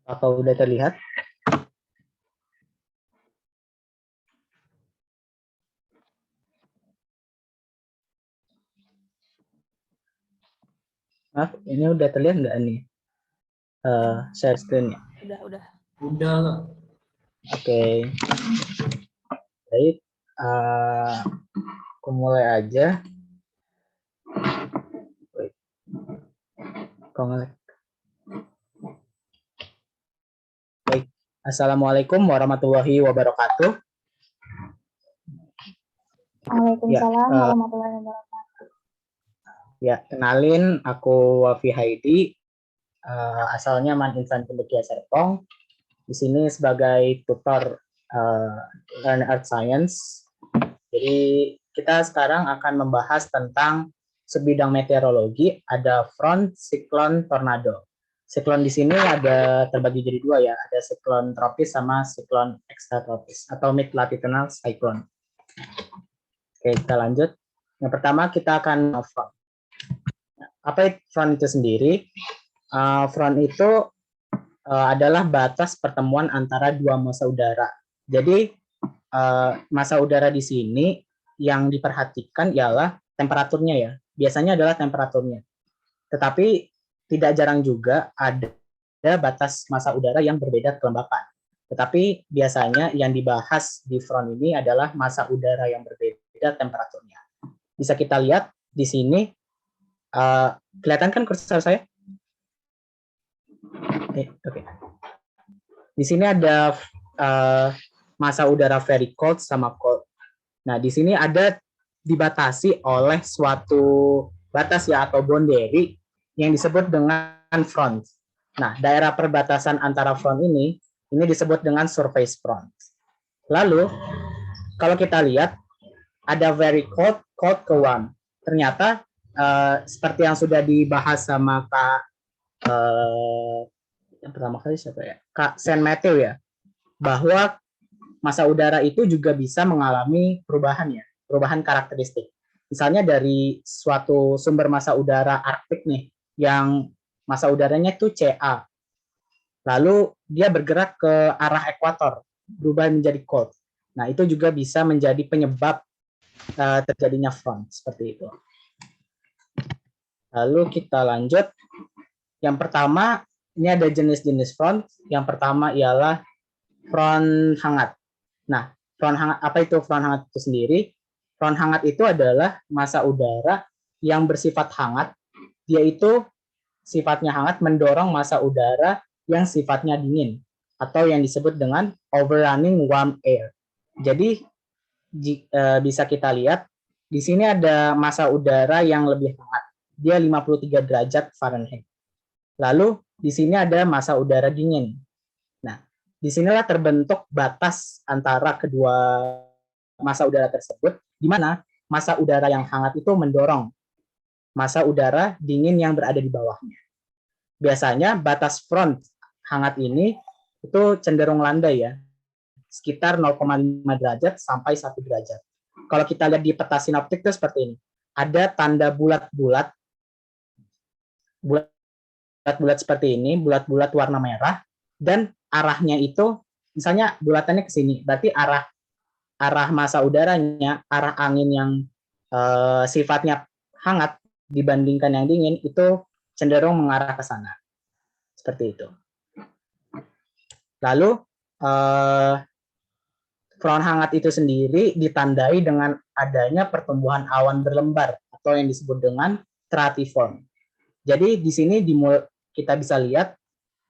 Apa udah terlihat? Maaf, ini udah terlihat nggak nih share screen-nya? Udah. Udah. Oke. Baik, aku mulai aja. Baik. Baik, Assalamualaikum warahmatullahi wabarakatuh. Waalaikumsalam warahmatullahi wabarakatuh. Ya, kenalin, aku Wafi Haidi, asalnya Insan Cendekia Serpong. Di sini sebagai tutor Learn Earth Science. Jadi kita sekarang akan membahas tentang sebidang meteorologi, ada front, siklon, tornado. Siklon di sini ada terbagi jadi dua ya, ada siklon tropis sama siklon ekstratropis atau mid latitudinal cyclone. Oke, kita lanjut. Yang pertama kita akan front. Apa front itu sendiri? Front itu adalah batas pertemuan antara dua massa udara. Jadi massa udara di sini yang diperhatikan ialah temperaturnya ya. Biasanya adalah temperaturnya. Tetapi tidak jarang juga ada batas massa udara yang berbeda kelembapan. Tetapi biasanya yang dibahas di front ini adalah massa udara yang berbeda temperaturnya. Bisa kita lihat di sini, kelihatan kan kursor saya? Oke. Di sini ada massa udara very cold sama cold. Nah, di sini ada dibatasi oleh suatu batas ya atau boundary yang disebut dengan front. Nah, daerah perbatasan antara front ini disebut dengan surface front. Lalu, kalau kita lihat ada very cold, cold ke warm. Ternyata seperti yang sudah dibahas sama Kak yang pertama kali siapa ya? Kak Saint Matthew ya, bahwa massa udara itu juga bisa mengalami perubahan karakteristik. Misalnya dari suatu sumber massa udara Arktik nih, yang massa udaranya itu Ca. Lalu dia bergerak ke arah ekuator, berubah menjadi cold. Nah, itu juga bisa menjadi penyebab terjadinya front, seperti itu. Lalu kita lanjut. Yang pertama, ini ada jenis-jenis front. Yang pertama ialah front hangat. Nah, front hangat, apa itu front hangat itu sendiri? Front hangat itu adalah massa udara yang bersifat hangat. Dia itu sifatnya hangat mendorong massa udara yang sifatnya dingin atau yang disebut dengan overrunning warm air. Jadi bisa kita lihat di sini ada massa udara yang lebih hangat. Dia 53 derajat Fahrenheit. Lalu di sini ada massa udara dingin. Nah, disinilah terbentuk batas antara kedua massa udara tersebut, di mana massa udara yang hangat itu mendorong massa udara dingin yang berada di bawahnya. Biasanya batas front hangat ini itu cenderung landai ya, sekitar 0,5 derajat sampai 1 derajat. Kalau kita lihat di peta sinoptik itu seperti ini. Ada tanda bulat-bulat seperti ini, bulat-bulat warna merah, dan arahnya itu, misalnya bulatannya ke sini, berarti arah massa udaranya, arah angin yang sifatnya hangat dibandingkan yang dingin, itu cenderung mengarah ke sana. Seperti itu. Lalu, front hangat itu sendiri ditandai dengan adanya pertumbuhan awan berlembar, atau yang disebut dengan stratiform. Jadi di sini kita bisa lihat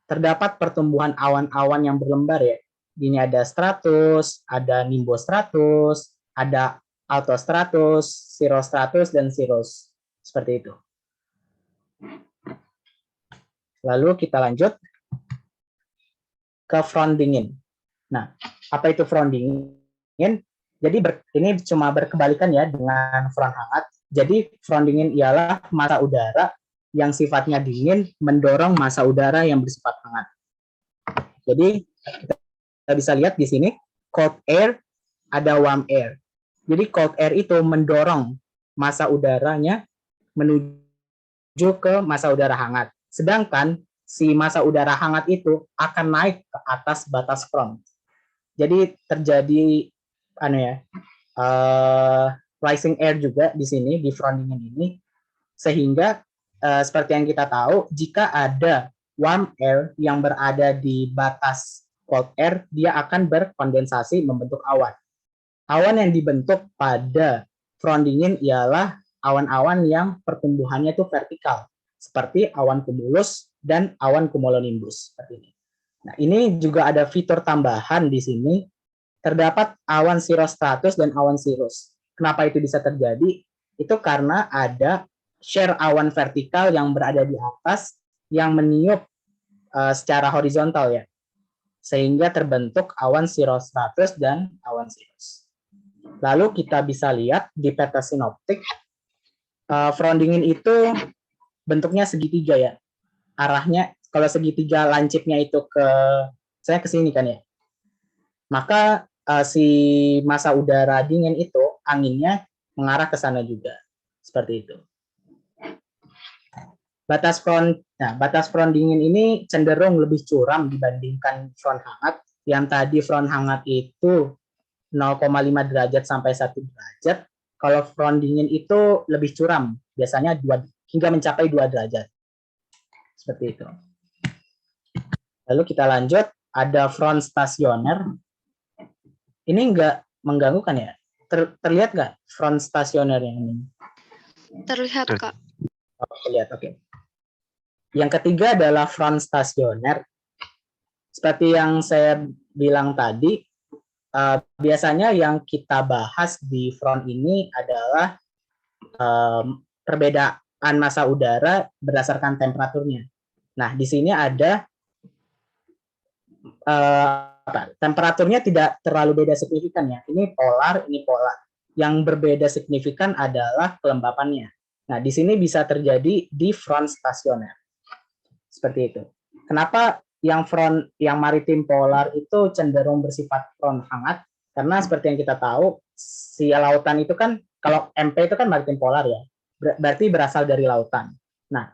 terdapat pertumbuhan awan-awan yang berlembar ya. Ini ada stratus, ada nimbostratus, ada altostratus, cirrostratus, dan cirrus. Seperti itu. Lalu kita lanjut ke front dingin. Nah, apa itu front dingin? Jadi ini cuma berkebalikan ya dengan front hangat. Jadi front dingin ialah massa udara yang sifatnya dingin mendorong massa udara yang bersifat hangat. Jadi kita bisa lihat di sini cold air, ada warm air. Jadi cold air itu mendorong massa udaranya menuju ke massa udara hangat. Sedangkan si massa udara hangat itu akan naik ke atas batas front. Jadi terjadi rising air juga di sini di front dingin ini, sehingga seperti yang kita tahu, jika ada warm air yang berada di batas cold air, dia akan berkondensasi membentuk awan. Awan yang dibentuk pada front dingin ialah awan-awan yang pertumbuhannya itu vertikal, seperti awan cumulus dan awan cumulonimbus seperti ini. Nah, ini juga ada fitur tambahan di sini. Terdapat awan cirrostratus dan awan cirrus. Kenapa itu bisa terjadi? Itu karena ada share awan vertikal yang berada di atas yang meniup secara horizontal ya, sehingga terbentuk awan cirrostratus dan awan cirrus. Lalu kita bisa lihat di peta sinoptik, front dingin itu bentuknya segitiga ya. Arahnya kalau segitiga lancipnya itu ke sini kan ya. Maka si massa udara dingin itu anginnya mengarah ke sana juga. Seperti itu. Batas front dingin ini cenderung lebih curam dibandingkan front hangat. Yang tadi front hangat itu 0,5 derajat sampai 1 derajat. Kalau front dingin itu lebih curam, biasanya hingga mencapai 2 derajat. Seperti itu. Lalu kita lanjut, ada front stasioner. Ini nggak mengganggu kan ya? Terlihat nggak front stasioner yang ini? Terlihat, Kak. Oh, terlihat, oke. Yang ketiga adalah front stasioner. Seperti yang saya bilang tadi, biasanya yang kita bahas di front ini adalah perbedaan massa udara berdasarkan temperaturnya. Nah, di sini ada temperaturnya tidak terlalu beda signifikan ya. Ini polar, ini polar. Yang berbeda signifikan adalah kelembapannya. Nah, di sini bisa terjadi di front stasioner. Seperti itu. Kenapa yang maritim polar itu cenderung bersifat front hangat? Karena seperti yang kita tahu, si lautan itu kan, kalau MP itu kan maritim polar ya, berarti berasal dari lautan. Nah,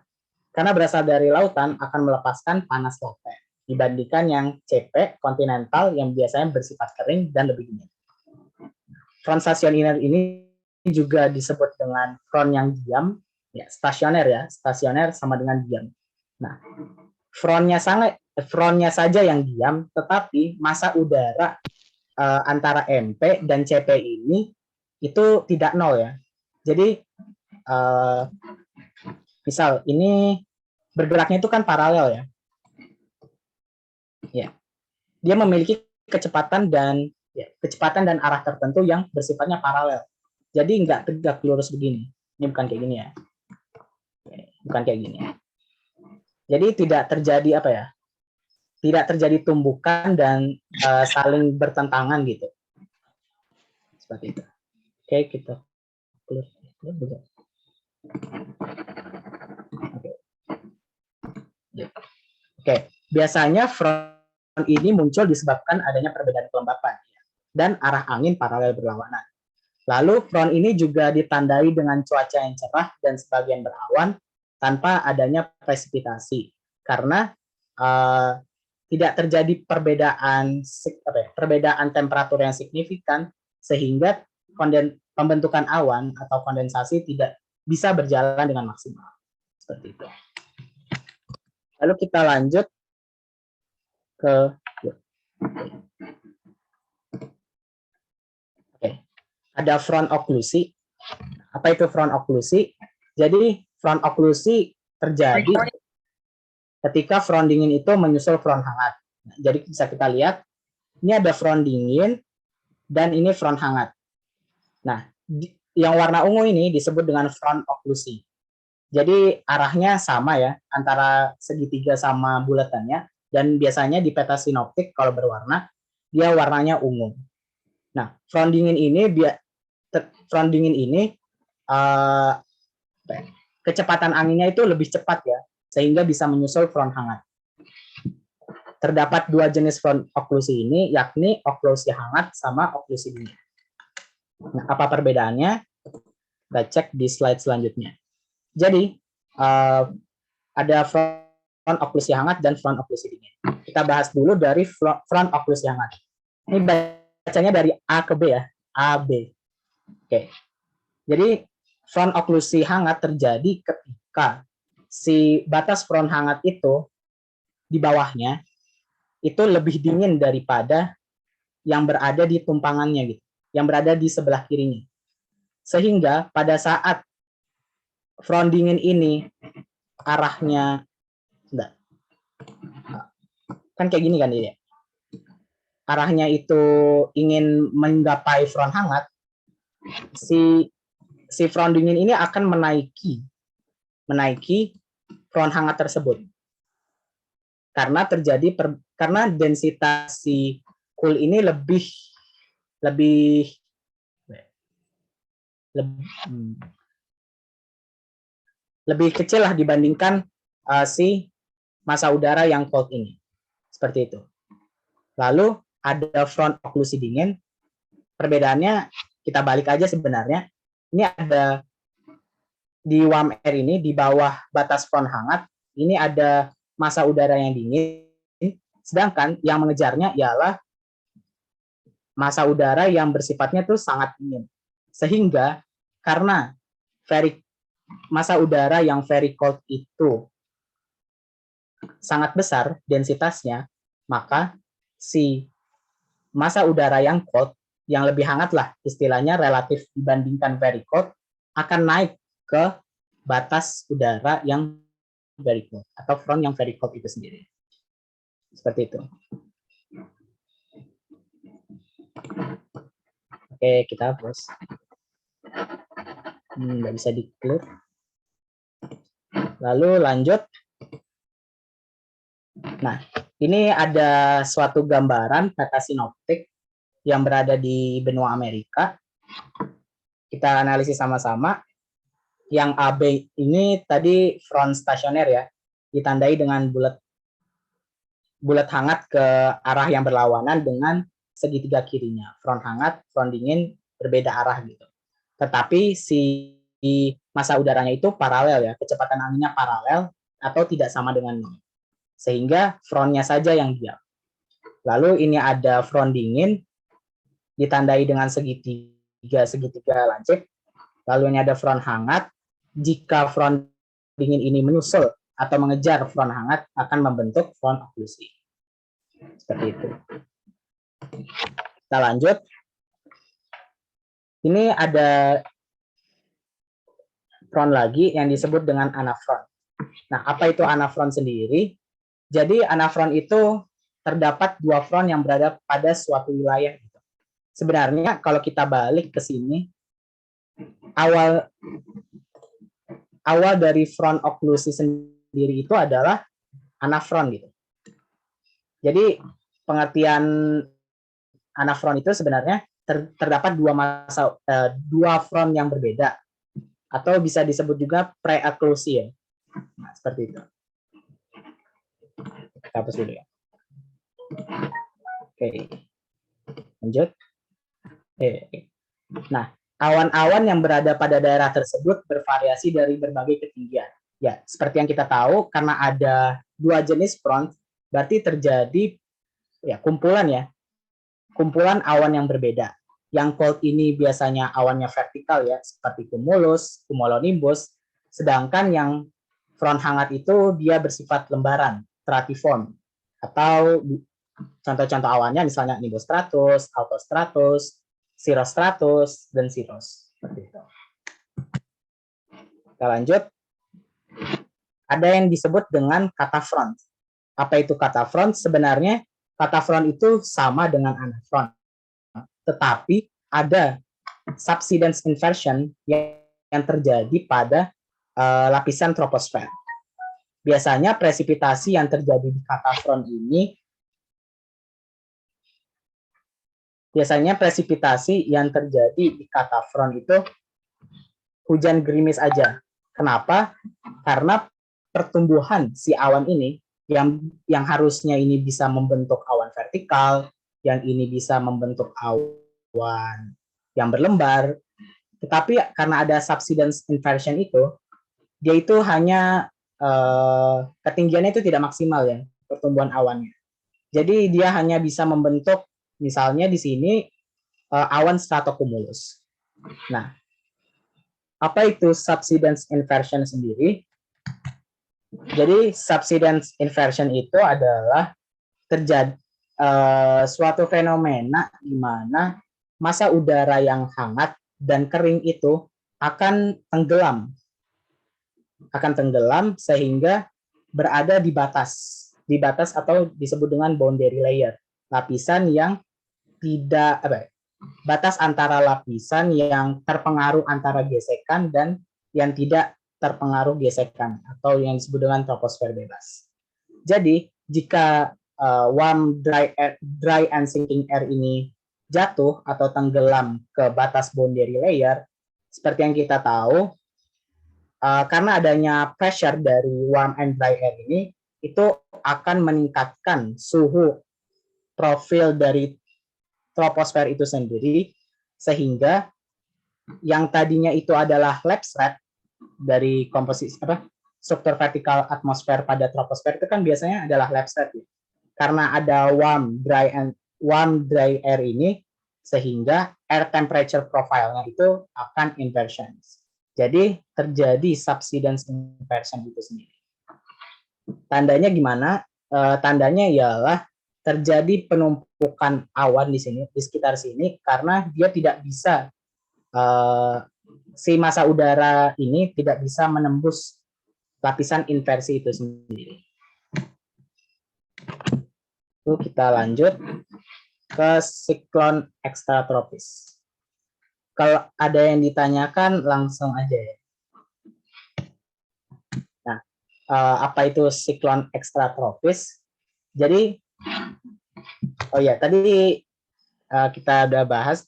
karena berasal dari lautan akan melepaskan panas laten dibandingkan yang CP, kontinental, yang biasanya bersifat kering dan lebih dingin. Front stasioner ini juga disebut dengan front yang diam, ya, stasioner sama dengan diam. Nah, frontnya saja yang diam, tetapi massa udara antara MP dan CP ini itu tidak nol ya. Jadi misal ini bergeraknya itu kan paralel ya. Ya, dia memiliki kecepatan dan arah tertentu yang bersifatnya paralel. Jadi nggak tegak lurus begini. Ini bukan kayak gini ya. Bukan kayak gini. Jadi tidak terjadi tidak terjadi tumbukan dan saling bertentangan gitu. Seperti itu. Oke, kita clear. Oke, biasanya front ini muncul disebabkan adanya perbedaan kelembapan dan arah angin paralel berlawanan. Lalu front ini juga ditandai dengan cuaca yang cerah dan sebagian berawan tanpa adanya presipitasi, karena tidak terjadi perbedaan temperatur yang signifikan, sehingga pembentukan awan atau kondensasi tidak bisa berjalan dengan maksimal. Seperti itu. Lalu kita lanjut ke ada front oklusi. Apa itu front oklusi? Jadi front oklusi terjadi ketika front dingin itu menyusul front hangat. Jadi bisa kita lihat, ini ada front dingin dan ini front hangat. Nah, yang warna ungu ini disebut dengan front oklusi. Jadi arahnya sama ya, antara segitiga sama bulatannya, dan biasanya di peta sinoptik kalau berwarna, dia warnanya ungu. Nah, front dingin ini kecepatan anginnya itu lebih cepat ya, sehingga bisa menyusul front hangat. Terdapat dua jenis front oklusi ini, yakni oklusi hangat sama oklusi dingin. Nah, apa perbedaannya? Kita cek di slide selanjutnya. Jadi, ada front front oklusi hangat dan front oklusi dingin. Kita bahas dulu dari front oklusi hangat. Ini bacanya dari A ke B ya, A, B. Oke. Jadi front oklusi hangat terjadi ketika si batas front hangat itu di bawahnya itu lebih dingin daripada yang berada di tumpangannya gitu, yang berada di sebelah kirinya. Sehingga pada saat front dingin ini arahnya kan kayak gini kan dia. Arahnya itu ingin menggapai front hangat, si front dingin ini akan menaiki front hangat tersebut. Karena densitas si cool ini lebih kecil lah dibandingkan si massa udara yang cold ini. Seperti itu. Lalu ada front oklusi dingin. Perbedaannya kita balik aja sebenarnya. Ini ada di warm air ini di bawah batas front hangat, ini ada massa udara yang dingin, sedangkan yang mengejarnya ialah massa udara yang bersifatnya tuh sangat dingin. Sehingga karena massa udara yang very cold itu sangat besar densitasnya, maka si massa udara yang cold, yang lebih hangat lah istilahnya relatif dibandingkan very cold, akan naik ke batas udara yang very cold atau front yang very cold itu sendiri. Seperti itu. Oke, kita hapus. Nggak bisa di-clear. Lalu lanjut. Nah, ini ada suatu gambaran peta sinoptik yang berada di benua Amerika. Kita analisis sama-sama. Yang AB ini tadi front stasioner ya, ditandai dengan bulat hangat ke arah yang berlawanan dengan segitiga kirinya. Front hangat, front dingin berbeda arah gitu. Tetapi si massa udaranya itu paralel ya, kecepatan anginnya paralel atau tidak sama dengan 0. Sehingga frontnya saja yang diam. Lalu ini ada front dingin ditandai dengan segitiga lancip. Lalu ini ada front hangat. Jika front dingin ini menyusul atau mengejar front hangat, akan membentuk front oklusi. Seperti itu. Kita lanjut. Ini ada front lagi yang disebut dengan anafront. Nah, apa itu anafront sendiri? Jadi anafront itu terdapat dua front yang berada pada suatu wilayah. Sebenarnya kalau kita balik ke sini, awal dari front oklusi sendiri itu adalah anafront gitu. Jadi pengertian anafront itu sebenarnya terdapat dua front yang berbeda, atau bisa disebut juga pre-oklusi ya. Nah, seperti itu. Kita hapus dulu ya. Oke. Lanjut. Nah, awan-awan yang berada pada daerah tersebut bervariasi dari berbagai ketinggian. Ya, seperti yang kita tahu, karena ada dua jenis front, berarti terjadi ya kumpulan awan yang berbeda. Yang cold ini biasanya awannya vertikal ya, seperti cumulus, cumulonimbus, sedangkan yang front hangat itu dia bersifat lembaran, stratiform, atau contoh-contoh awannya misalnya nimbostratus, altostratus, cirrostratus, dan cirrus. Seperti itu. Kita lanjut. Ada yang disebut dengan katafront. Apa itu katafront? Sebenarnya katafront itu sama dengan anafront. Tetapi ada subsidence inversion yang terjadi pada lapisan troposfer. Biasanya presipitasi yang terjadi di katafront ini itu hujan gerimis aja. Kenapa? Karena pertumbuhan si awan ini yang harusnya ini bisa membentuk awan vertikal, yang ini bisa membentuk awan yang berlembar, tetapi karena ada subsidence inversion itu, dia itu hanya ketinggiannya itu tidak maksimal ya pertumbuhan awannya. Jadi dia hanya bisa membentuk misalnya di sini awan stratocumulus. Nah, apa itu subsidence inversion sendiri? Jadi subsidence inversion itu adalah terjadi suatu fenomena di mana massa udara yang hangat dan kering itu akan tenggelam sehingga berada di batas atau disebut dengan boundary layer, lapisan yang tidak batas antara lapisan yang terpengaruh antara gesekan dan yang tidak terpengaruh gesekan atau yang disebut dengan troposfer bebas. Jadi jika warm, dry and sinking air ini jatuh atau tenggelam ke batas boundary layer, seperti yang kita tahu, karena adanya pressure dari warm and dry air ini, itu akan meningkatkan suhu profil dari troposfer itu sendiri, sehingga yang tadinya itu adalah lapse rate dari komposisi struktur vertikal atmosfer pada troposfer itu kan biasanya adalah lapse rate ya. Karena ada warm dry air ini, sehingga air temperature profile-nya itu akan inversion. Jadi terjadi subsidence inversion itu sendiri. Tandanya gimana? Tandanya ialah terjadi penumpukan awan di sini, di sekitar sini, karena dia tidak bisa si massa udara ini tidak bisa menembus lapisan inversi itu sendiri. Lalu kita lanjut ke siklon ekstratropis. Kalau ada yang ditanyakan langsung aja ya. Nah, apa itu siklon ekstratropis? Jadi, oh ya, tadi kita udah bahas,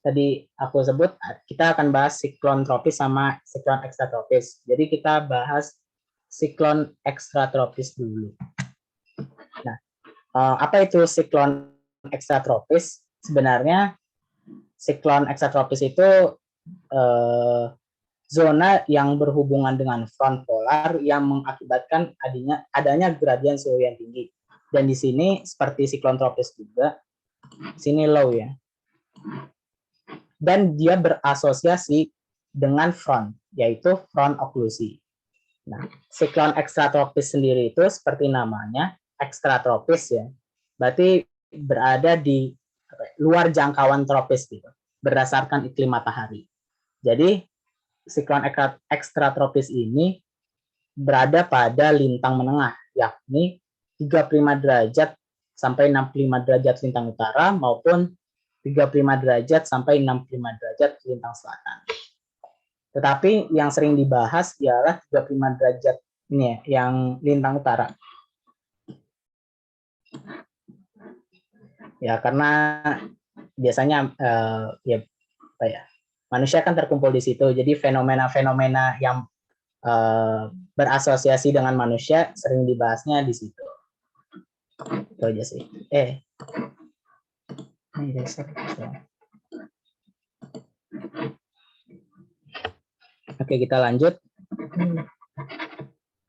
tadi aku sebut kita akan bahas siklon tropis sama siklon ekstratropis. Jadi kita bahas siklon ekstratropis dulu. Nah, apa itu siklon ekstratropis? Sebenarnya siklon ekstratropis itu zona yang berhubungan dengan front polar yang mengakibatkan adanya gradien suhu yang tinggi. Dan di sini seperti siklon tropis juga, sini low ya. Dan dia berasosiasi dengan front, yaitu front oklusi. Nah, siklon ekstratropis sendiri itu seperti namanya, ekstratropis ya. Berarti berada di luar jangkauan tropis gitu, berdasarkan iklim matahari. Jadi, siklon ekstratropis ini berada pada lintang menengah, yakni 35 derajat sampai 65 derajat lintang utara maupun 35 derajat sampai 65 derajat lintang selatan. Tetapi yang sering dibahas ialah 35 derajat ini ya, yang lintang utara. Ya, karena biasanya manusia kan terkumpul di situ. Jadi fenomena-fenomena yang berasosiasi dengan manusia sering dibahasnya di situ. Itu aja sih. Oke, kita lanjut.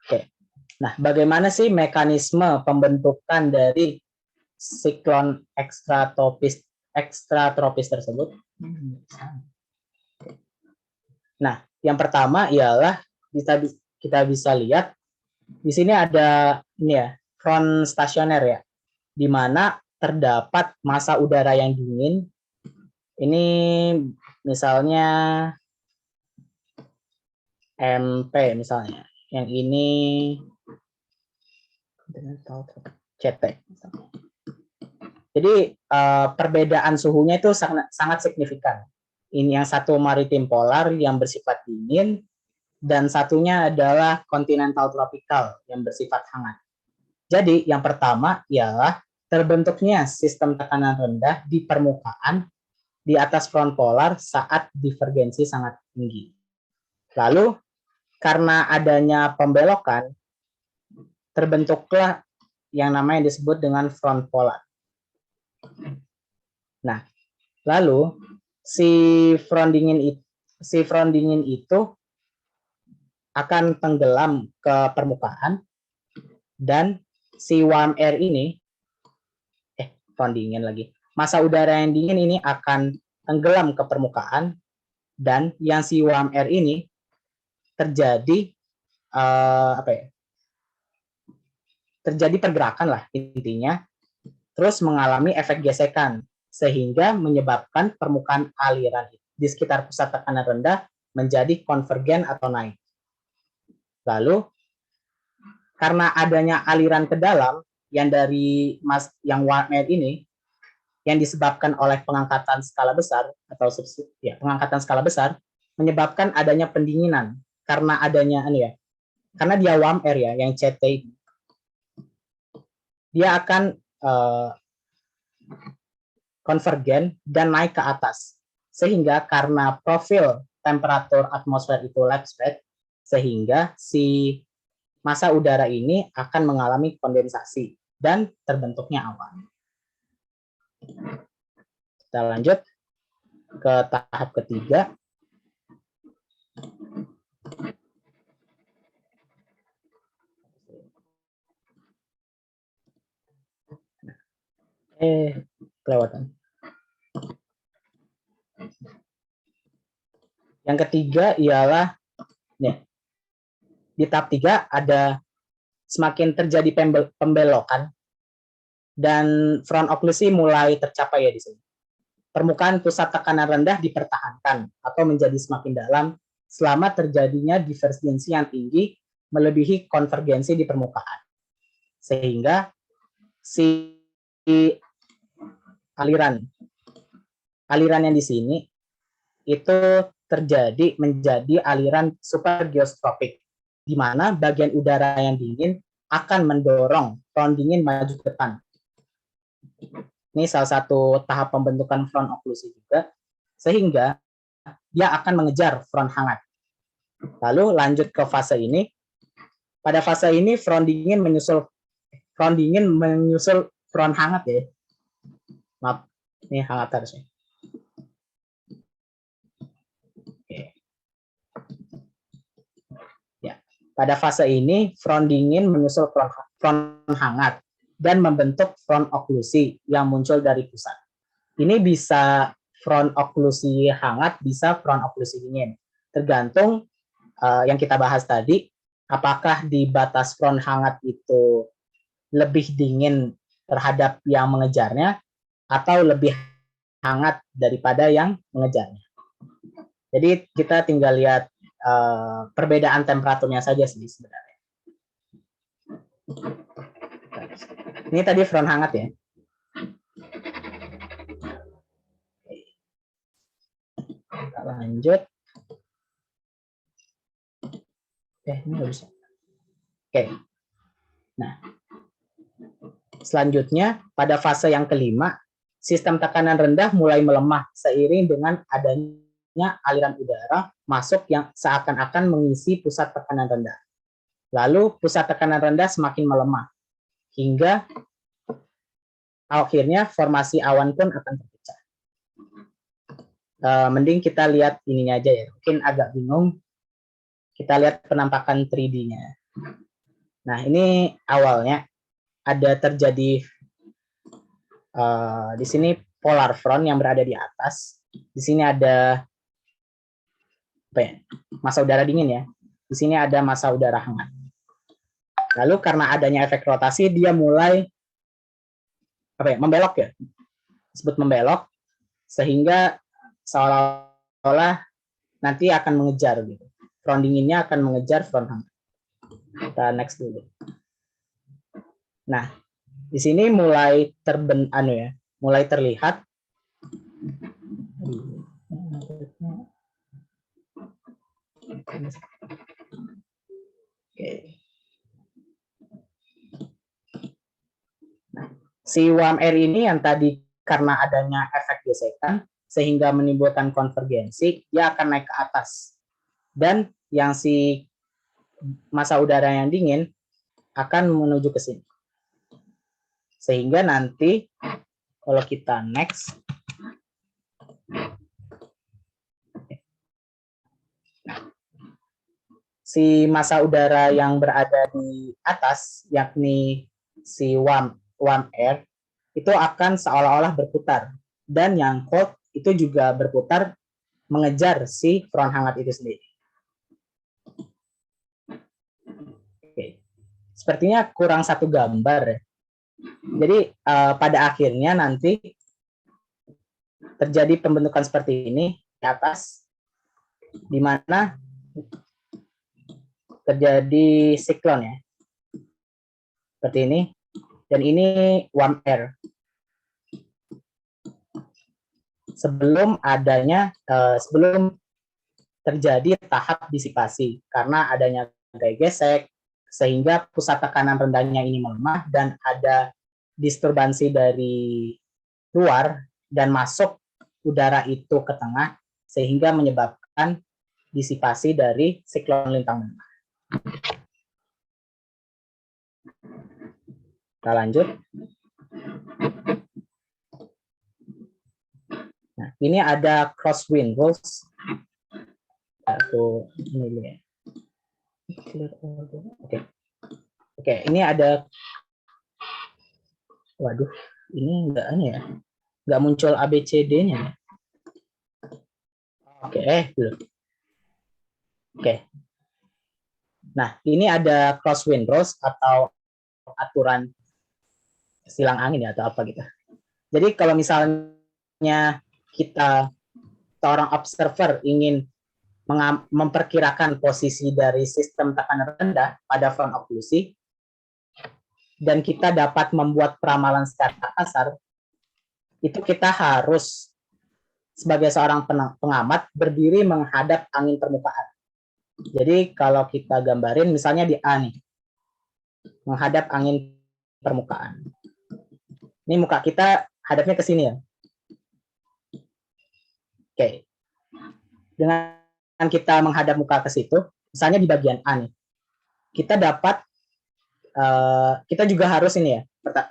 Oke. Nah, bagaimana sih mekanisme pembentukan dari siklon ekstratropis tersebut? Nah, yang pertama ialah kita bisa lihat di sini ada ini ya, front stasioner ya, di mana terdapat massa udara yang dingin. Ini misalnya MP misalnya, yang ini CT. Jadi perbedaan suhunya itu sangat signifikan. Ini yang satu maritim polar yang bersifat dingin, dan satunya adalah kontinental tropikal yang bersifat hangat. Jadi yang pertama ialah terbentuknya sistem tekanan rendah di permukaan di atas front polar saat divergensi sangat tinggi. Lalu karena adanya pembelokan, terbentuklah yang namanya disebut dengan front polar. Nah, lalu si front dingin itu akan tenggelam ke permukaan, dan si warm air ini, front dingin lagi, massa udara yang dingin ini akan tenggelam ke permukaan, dan yang si warm air ini terjadi terjadi pergerakan lah intinya, terus mengalami efek gesekan sehingga menyebabkan permukaan aliran di sekitar pusat tekanan rendah menjadi konvergen atau naik. Lalu karena adanya aliran ke dalam yang dari yang warm air ini yang disebabkan oleh pengangkatan skala besar atau pengangkatan skala besar menyebabkan adanya pendinginan karena adanya karena dia warm air ya, yang CT dia akan konvergen dan naik ke atas, sehingga karena profil temperatur atmosfer itu lap spread, sehingga si massa udara ini akan mengalami kondensasi dan terbentuknya awan. Kita lanjut ke tahap ketiga. Kelewatan. Yang ketiga ialah di tahap 3 ada semakin terjadi pembelokan dan front occlusi mulai tercapai ya di sini. Permukaan pusat tekanan rendah dipertahankan atau menjadi semakin dalam selama terjadinya divergensi yang tinggi melebihi konvergensi di permukaan. Sehingga si aliran yang di sini itu terjadi menjadi aliran supergeostropik, di mana bagian udara yang dingin akan mendorong front dingin maju ke depan. Ini salah satu tahap pembentukan front occlusi juga, sehingga dia akan mengejar front hangat. Lalu lanjut ke fase ini. Pada fase ini front dingin menyusul front hangat ya. Maaf, ini hangat harusnya. Oke. Ya, pada fase ini front dingin menyusul front hangat dan membentuk front occlusi yang muncul dari pusat. Ini bisa front occlusi hangat, bisa front occlusi dingin. Tergantung yang kita bahas tadi, apakah di batas front hangat itu lebih dingin terhadap yang mengejarnya atau lebih hangat daripada yang mengejarnya. Jadi kita tinggal lihat perbedaan temperaturnya saja sih sebenarnya. Ini tadi front hangat ya. Kita lanjut. Ini nggak bisa. Oke. Nah, selanjutnya pada fase yang kelima, sistem tekanan rendah mulai melemah seiring dengan adanya aliran udara masuk yang seakan-akan mengisi pusat tekanan rendah. Lalu pusat tekanan rendah semakin melemah hingga akhirnya formasi awan pun akan terpecah. Mending kita lihat ininya aja ya, mungkin agak bingung. Kita lihat penampakan 3D-nya. Nah, ini awalnya ada terjadi di sini polar front yang berada di atas. Di sini ada massa udara dingin ya. Di sini ada massa udara hangat. Lalu karena adanya efek rotasi, dia mulai membelok ya. Disebut membelok, sehingga seolah-olah nanti akan mengejar gitu. Front dinginnya akan mengejar front hangat. Kita next dulu. Nah, di sini mulai mulai terlihat si warm air ini yang tadi karena adanya efek gesekan sehingga menimbulkan konvergensi, dia akan naik ke atas. Dan yang si massa udara yang dingin akan menuju ke sini. Sehingga nanti kalau kita next, si massa udara yang berada di atas, yakni si warm air, itu akan seolah-olah berputar. Dan yang cold itu juga berputar mengejar si front hangat itu sendiri. Oke. Sepertinya kurang satu gambar ya. Jadi pada akhirnya nanti terjadi pembentukan seperti ini di atas, di mana terjadi siklon ya, seperti ini, dan ini warm air. Sebelum terjadi tahap disipasi, karena adanya gaya gesek, sehingga pusat tekanan rendahnya ini melemah dan ada disturbansi dari luar dan masuk udara itu ke tengah, sehingga menyebabkan disipasi dari siklon lintang menengah. Kita lanjut. Nah, ini ada crosswind rules. Aku ini dulu ya. Oke, ini ada. Waduh, ini enggak aneh ya. Enggak muncul ABCD-nya. Oke, belum. Oke. Nah, ini ada crosswind rules atau aturan silang angin ya, atau apa gitu. Jadi kalau misalnya kita seorang observer ingin memperkirakan posisi dari sistem tekanan rendah pada front oklusi, dan kita dapat membuat peramalan secara kasar, itu kita harus sebagai seorang pengamat berdiri menghadap angin permukaan. Jadi kalau kita gambarin misalnya di A nih, menghadap angin permukaan. Ini muka kita hadapnya ke sini ya. Oke. Dengan kita menghadap muka ke situ, misalnya di bagian A nih, kita dapat kita juga harus ini ya.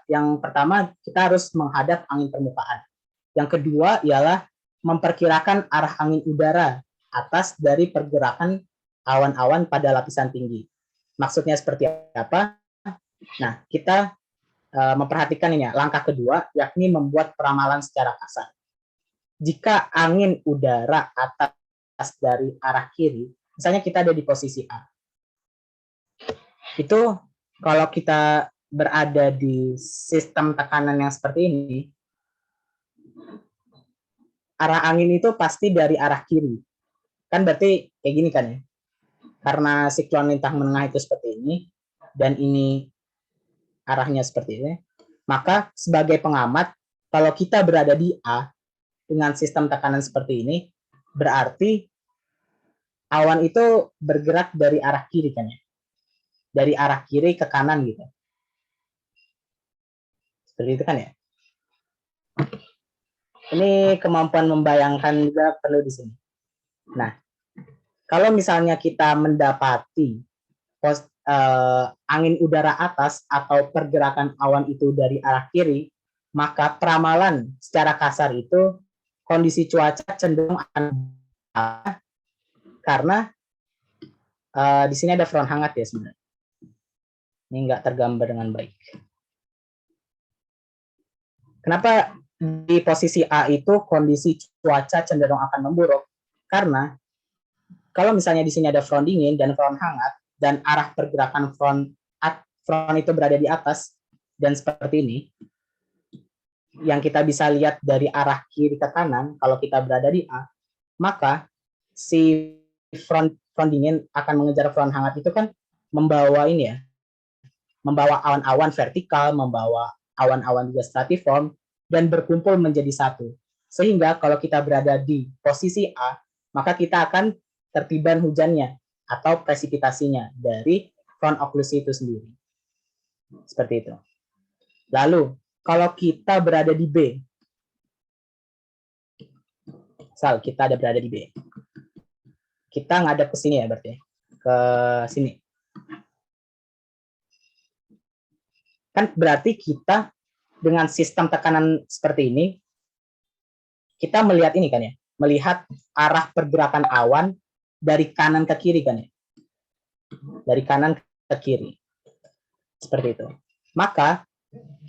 Yang pertama kita harus menghadap angin permukaan. Yang kedua ialah memperkirakan arah angin udara atas dari pergerakan awan-awan pada lapisan tinggi. Maksudnya seperti apa? Nah, kita memperhatikan ini ya, langkah kedua, yakni membuat peramalan secara kasar. Jika angin udara atas dari arah kiri, misalnya kita ada di posisi A, itu kalau kita berada di sistem tekanan yang seperti ini, arah angin itu pasti dari arah kiri. Kan berarti kayak gini kan ya. Karena siklon lintang menengah itu seperti ini, dan ini arahnya seperti ini, maka sebagai pengamat, kalau kita berada di A dengan sistem tekanan seperti ini, berarti awan itu bergerak dari arah kiri kan ya. Dari arah kiri ke kanan gitu. Seperti itu kan ya. Ini kemampuan membayangkan juga perlu di sini. Nah, kalau misalnya kita mendapati angin udara atas atau pergerakan awan itu dari arah kiri, maka peramalan secara kasar itu kondisi cuaca cenderung akan karena di sini ada front hangat ya sebenarnya. Ini nggak tergambar dengan baik. Kenapa di posisi A itu kondisi cuaca cenderung akan memburuk? Karena kalau misalnya di sini ada front dingin dan front hangat, dan arah pergerakan front itu berada di atas, dan seperti ini, yang kita bisa lihat dari arah kiri ke kanan, kalau kita berada di A, maka si front dingin akan mengejar front hangat itu kan membawa ini ya, membawa awan-awan vertikal, membawa awan-awan juga stratiform, dan berkumpul menjadi satu. Sehingga kalau kita berada di posisi A, maka kita akan tertiban hujannya atau presipitasinya dari front oklusi itu sendiri. Seperti itu. Lalu, kalau kita berada di B, misal kita ada berada di B, kita ngadep ke sini ya berarti, ke sini. Kan berarti kita dengan sistem tekanan seperti ini, kita melihat ini kan ya, melihat arah pergerakan awan dari kanan ke kiri kan ya. dari kanan ke kiri. Seperti itu. Maka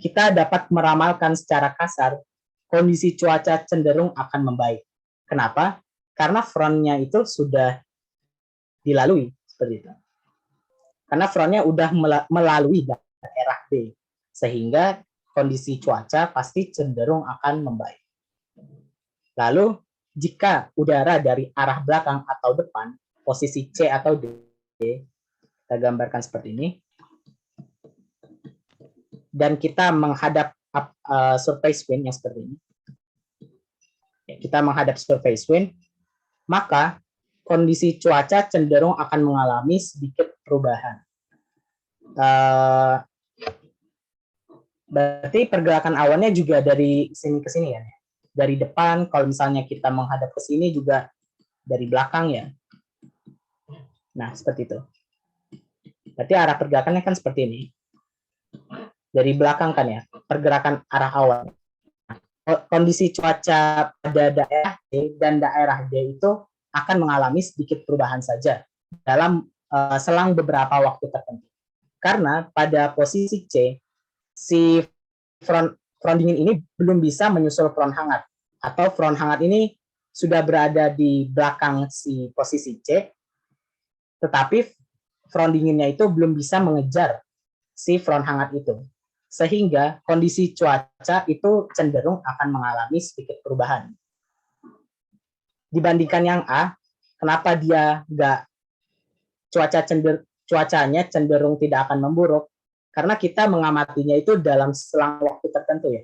kita dapat meramalkan secara kasar kondisi cuaca cenderung akan membaik. Kenapa? Karena frontnya itu sudah dilalui seperti itu. Karena frontnya udah melalui daerah B, sehingga kondisi cuaca pasti cenderung akan membaik. Lalu jika udara dari arah belakang atau depan, posisi C atau D, kita gambarkan seperti ini, dan kita menghadap surface wind yang seperti ini, kita menghadap surface wind, maka kondisi cuaca cenderung akan mengalami sedikit perubahan. Berarti pergerakan awannya juga dari sini ke sini ya. Dari depan, kalau misalnya kita menghadap ke sini juga dari belakang ya. Nah, seperti itu. Berarti arah pergerakannya kan seperti ini. Dari belakang kan ya, pergerakan arah awan. Kondisi cuaca pada daerah D dan daerah D itu akan mengalami sedikit perubahan saja dalam selang beberapa waktu tertentu. Karena pada posisi C, si front dingin ini belum bisa menyusul front hangat, atau front hangat ini sudah berada di belakang si posisi C, tetapi front dinginnya itu belum bisa mengejar si front hangat itu, sehingga kondisi cuaca itu cenderung akan mengalami sedikit perubahan. Dibandingkan yang A, kenapa dia cuacanya cenderung tidak akan memburuk? Karena kita mengamatinya itu dalam selang waktu tertentu ya.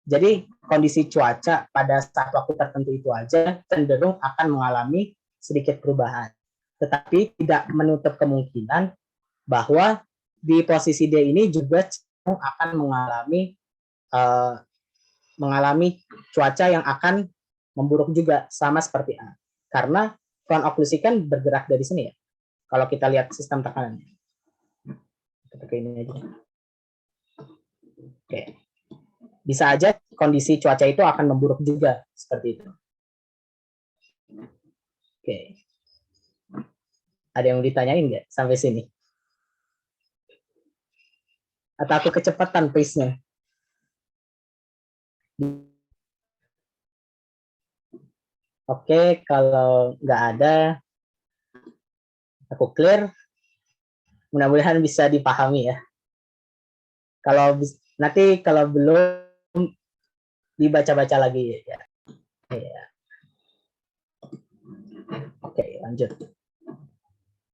Jadi kondisi cuaca pada saat waktu tertentu itu aja cenderung akan mengalami sedikit perubahan. Tetapi tidak menutup kemungkinan bahwa di posisi D ini juga cenderung akan mengalami cuaca yang akan memburuk juga, sama seperti A. Karena front oklusi kan bergerak dari sini ya. Kalau kita lihat sistem tekanannya. Pakai ini aja. Oke. Bisa aja kondisi cuaca itu akan memburuk juga seperti itu. Oke. Ada yang ditanyain nggak sampai sini? Atau aku kecepatan pace-nya? Oke, kalau nggak ada, aku clear. Mudah-mudahan bisa dipahami ya. Kalau belum dibaca-baca lagi ya. Oke, lanjut.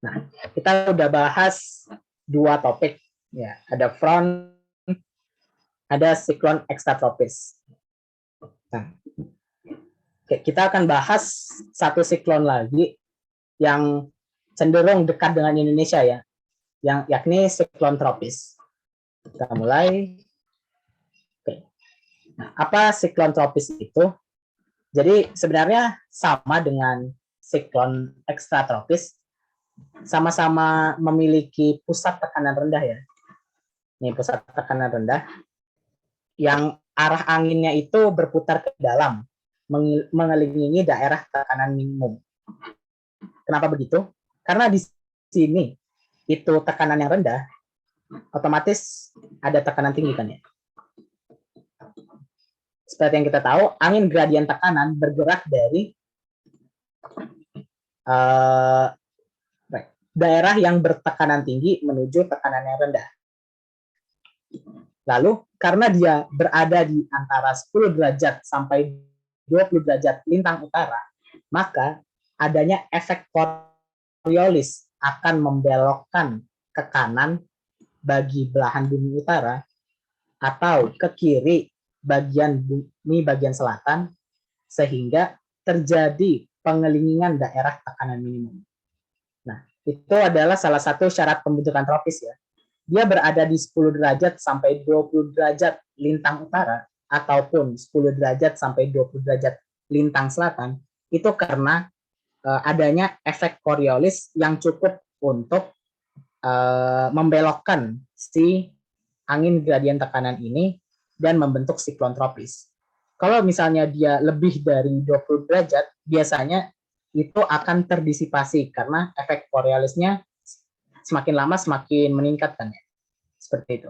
Nah, kita udah bahas 2 topik ya. Ada front, ada siklon ekstratropis. Nah, kita akan bahas 1 siklon lagi yang cenderung dekat dengan Indonesia ya. Yakni siklon tropis. Kita mulai. Oke. Nah, apa siklon tropis itu? Jadi sebenarnya sama dengan siklon ekstratropis, sama-sama memiliki pusat tekanan rendah ya. Ini pusat tekanan rendah yang arah anginnya itu berputar ke dalam, mengelilingi daerah tekanan minimum. Kenapa begitu? Karena di sini itu tekanan yang rendah, otomatis ada tekanan tinggi kan ya. Seperti yang kita tahu, angin gradien tekanan bergerak dari daerah yang bertekanan tinggi menuju tekanan yang rendah. Lalu, karena dia berada di antara 10 derajat sampai 20 derajat lintang utara, maka adanya efek Coriolis akan membelokkan ke kanan bagi belahan bumi utara atau ke kiri bagian bumi bagian selatan, sehingga terjadi pengelilingan daerah tekanan minimum. Nah, itu adalah salah satu syarat pembentukan tropis ya. Dia berada di 10 derajat sampai 20 derajat lintang utara ataupun 10 derajat sampai 20 derajat lintang selatan, itu karena adanya efek Coriolis yang cukup untuk membelokkan si angin gradien tekanan ini dan membentuk siklon tropis. Kalau misalnya dia lebih dari 20 derajat, biasanya itu akan terdisipasi karena efek Coriolisnya semakin lama semakin meningkat kan ya. Seperti itu.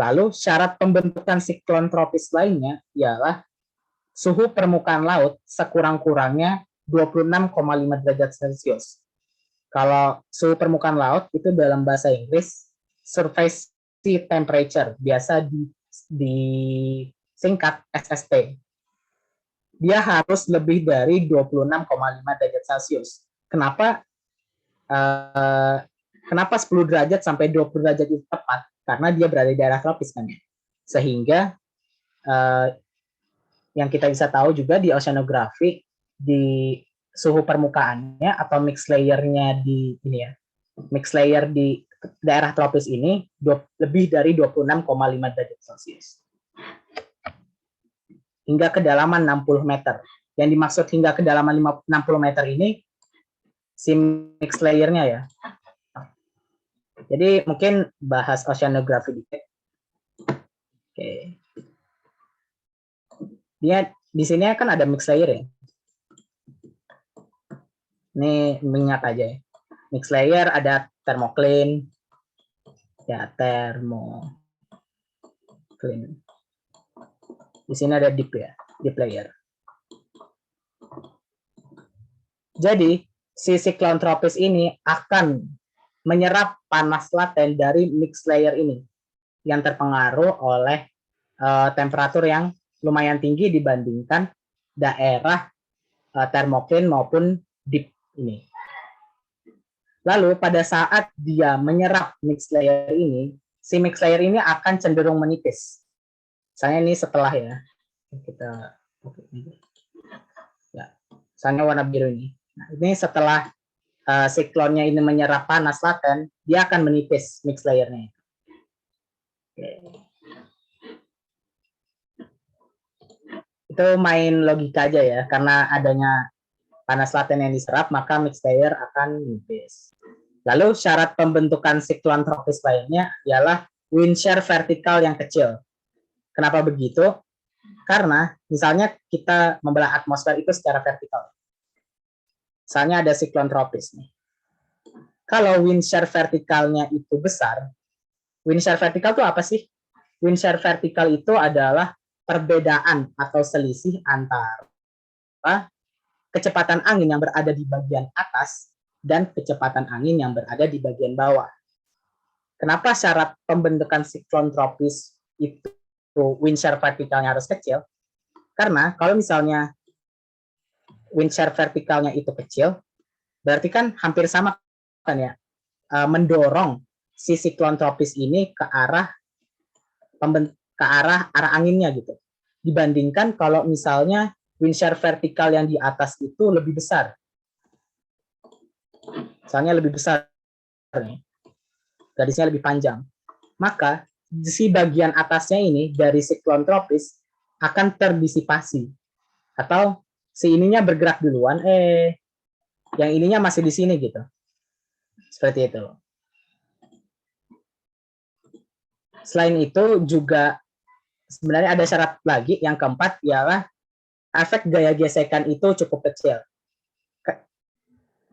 Lalu syarat pembentukan siklon tropis lainnya ialah suhu permukaan laut sekurang-kurangnya 26,5 derajat Celcius. Kalau suhu permukaan laut itu dalam bahasa Inggris surface sea temperature, biasa disingkat SST. Dia harus lebih dari 26,5 derajat Celcius. Kenapa 10 derajat sampai 20 derajat itu tepat? Karena dia berada di daerah tropis kan ya. Sehingga yang kita bisa tahu juga di oceanography, di suhu permukaannya atau mix layer-nya di ini ya, mix layer di daerah tropis ini lebih dari 26,5 derajat Celcius. Hingga kedalaman 60 meter. Yang dimaksud hingga kedalaman 60 meter ini si mix layer-nya ya. Jadi mungkin bahas oceanography dikit. Oke. Dia di sini kan ada mix layer ya. Ini minyak aja ya. Mix layer ada thermocline. Ya, thermocline. Di sini ada deep ya, deep layer. Jadi, si siklon tropis ini akan menyerap panas laten dari mix layer ini yang terpengaruh oleh temperatur yang lumayan tinggi dibandingkan daerah thermocline maupun deep ini. Lalu pada saat dia menyerap mix layer ini, si mix layer ini akan cenderung menipis. Misalnya ini setelah ya, kita ya, misalnya warna biru ini. Nah, ini setelah siklonnya ini menyerap panas laten, dia akan menipis mix layernya. Oke. Itu main logika aja ya, karena adanya panas laten yang diserap, maka mix layer akan menipis. Lalu syarat pembentukan siklon tropis lainnya ialah wind shear vertikal yang kecil. Kenapa begitu? Karena misalnya kita membelah atmosfer itu secara vertikal. Misalnya ada siklon tropis nih. Kalau wind shear vertikalnya itu besar, wind shear vertikal itu apa sih? Wind shear vertikal itu adalah perbedaan atau selisih antara kecepatan angin yang berada di bagian atas dan kecepatan angin yang berada di bagian bawah. Kenapa syarat pembentukan siklon tropis itu wind shear vertikalnya harus kecil? Karena kalau misalnya wind shear vertikalnya itu kecil, berarti kan hampir sama kan ya, mendorong si siklon tropis ini ke arah arah anginnya gitu. Dibandingkan kalau misalnya wind shear vertikal yang di atas itu lebih besar. Misalnya lebih besar nih. Garisnya lebih panjang. Maka si bagian atasnya ini dari siklon tropis akan terdisipasi. Atau si ininya bergerak duluan, yang ininya masih di sini gitu. Seperti itu. Selain itu juga sebenarnya ada syarat lagi, yang keempat ialah efek gaya gesekan itu cukup kecil.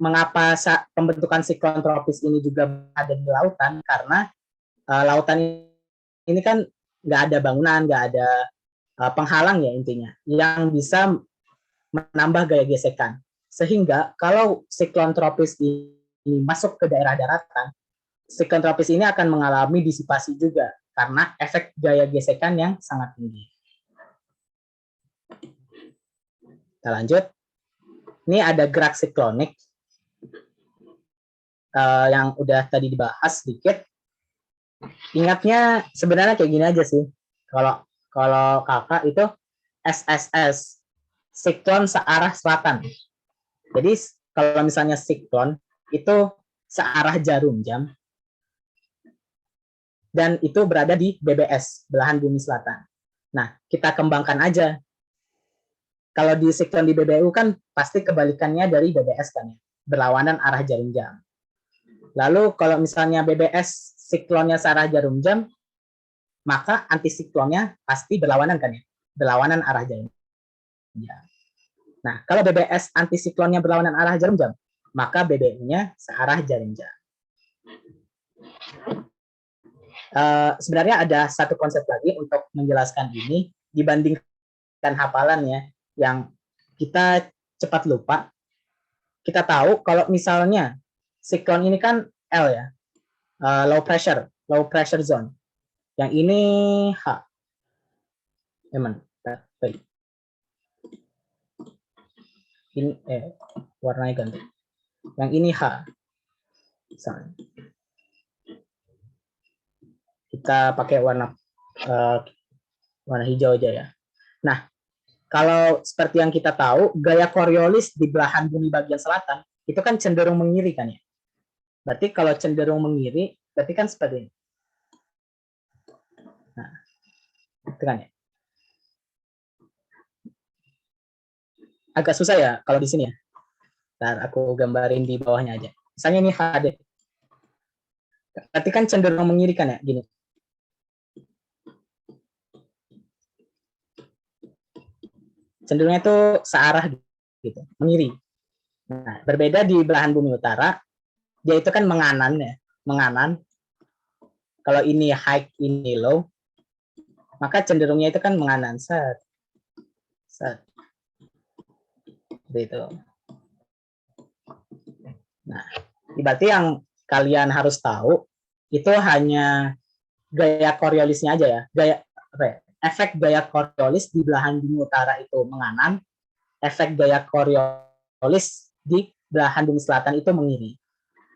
Mengapa pembentukan siklon tropis ini juga ada di lautan? Karena lautan ini kan nggak ada bangunan, nggak ada penghalang ya intinya, yang bisa menambah gaya gesekan. Sehingga kalau siklon tropis ini masuk ke daerah daratan, siklon tropis ini akan mengalami disipasi juga karena efek gaya gesekan yang sangat tinggi. Kita lanjut. Ini ada gerak siklonik yang udah tadi dibahas sedikit. Ingatnya sebenarnya kayak gini aja sih. Kalau kakak itu SSS, siklon searah selatan. Jadi kalau misalnya siklon itu searah jarum jam, dan itu berada di BBS, belahan bumi selatan. Nah, kita kembangkan aja. Kalau di siklon di BBU kan pasti kebalikannya dari BBS kan ya, berlawanan arah jarum jam. Lalu kalau misalnya BBS siklonnya searah jarum jam, maka antisiklonnya pasti berlawanan kan ya, berlawanan arah jarum jam. Nah, kalau BBS antisiklonnya berlawanan arah jarum jam, maka BBU-nya searah jarum jam. Sebenarnya ada satu konsep lagi untuk menjelaskan ini dibandingkan hafalannya yang kita cepat lupa. Kita tahu kalau misalnya siklon ini kan L ya, low pressure zone. Yang ini H. Baik. Ini warnanya ganti. Yang ini H. Misalnya. Kita pakai warna hijau aja ya. Nah, kalau seperti yang kita tahu, gaya Coriolis di belahan bumi bagian selatan itu kan cenderung mengiri kan ya. Berarti kalau cenderung mengiri, berarti kan seperti ini. Nah, itu kan ya. Agak susah ya kalau di sini ya. Ntar aku gambarin di bawahnya aja. Misalnya ini HD. Berarti kan cenderung mengiri kan ya, gini. Cenderungnya itu searah gitu, mengiri. Nah, berbeda di belahan bumi utara, dia itu kan menganan ya, menganan. Kalau ini high, ini low, maka cenderungnya itu kan menganan. Set. Gitu. Nah, berarti yang kalian harus tahu itu hanya gaya Coriolisnya aja ya. Efek gaya Coriolis di belahan bumi utara itu menganan, efek gaya Coriolis di belahan bumi selatan itu mengiri.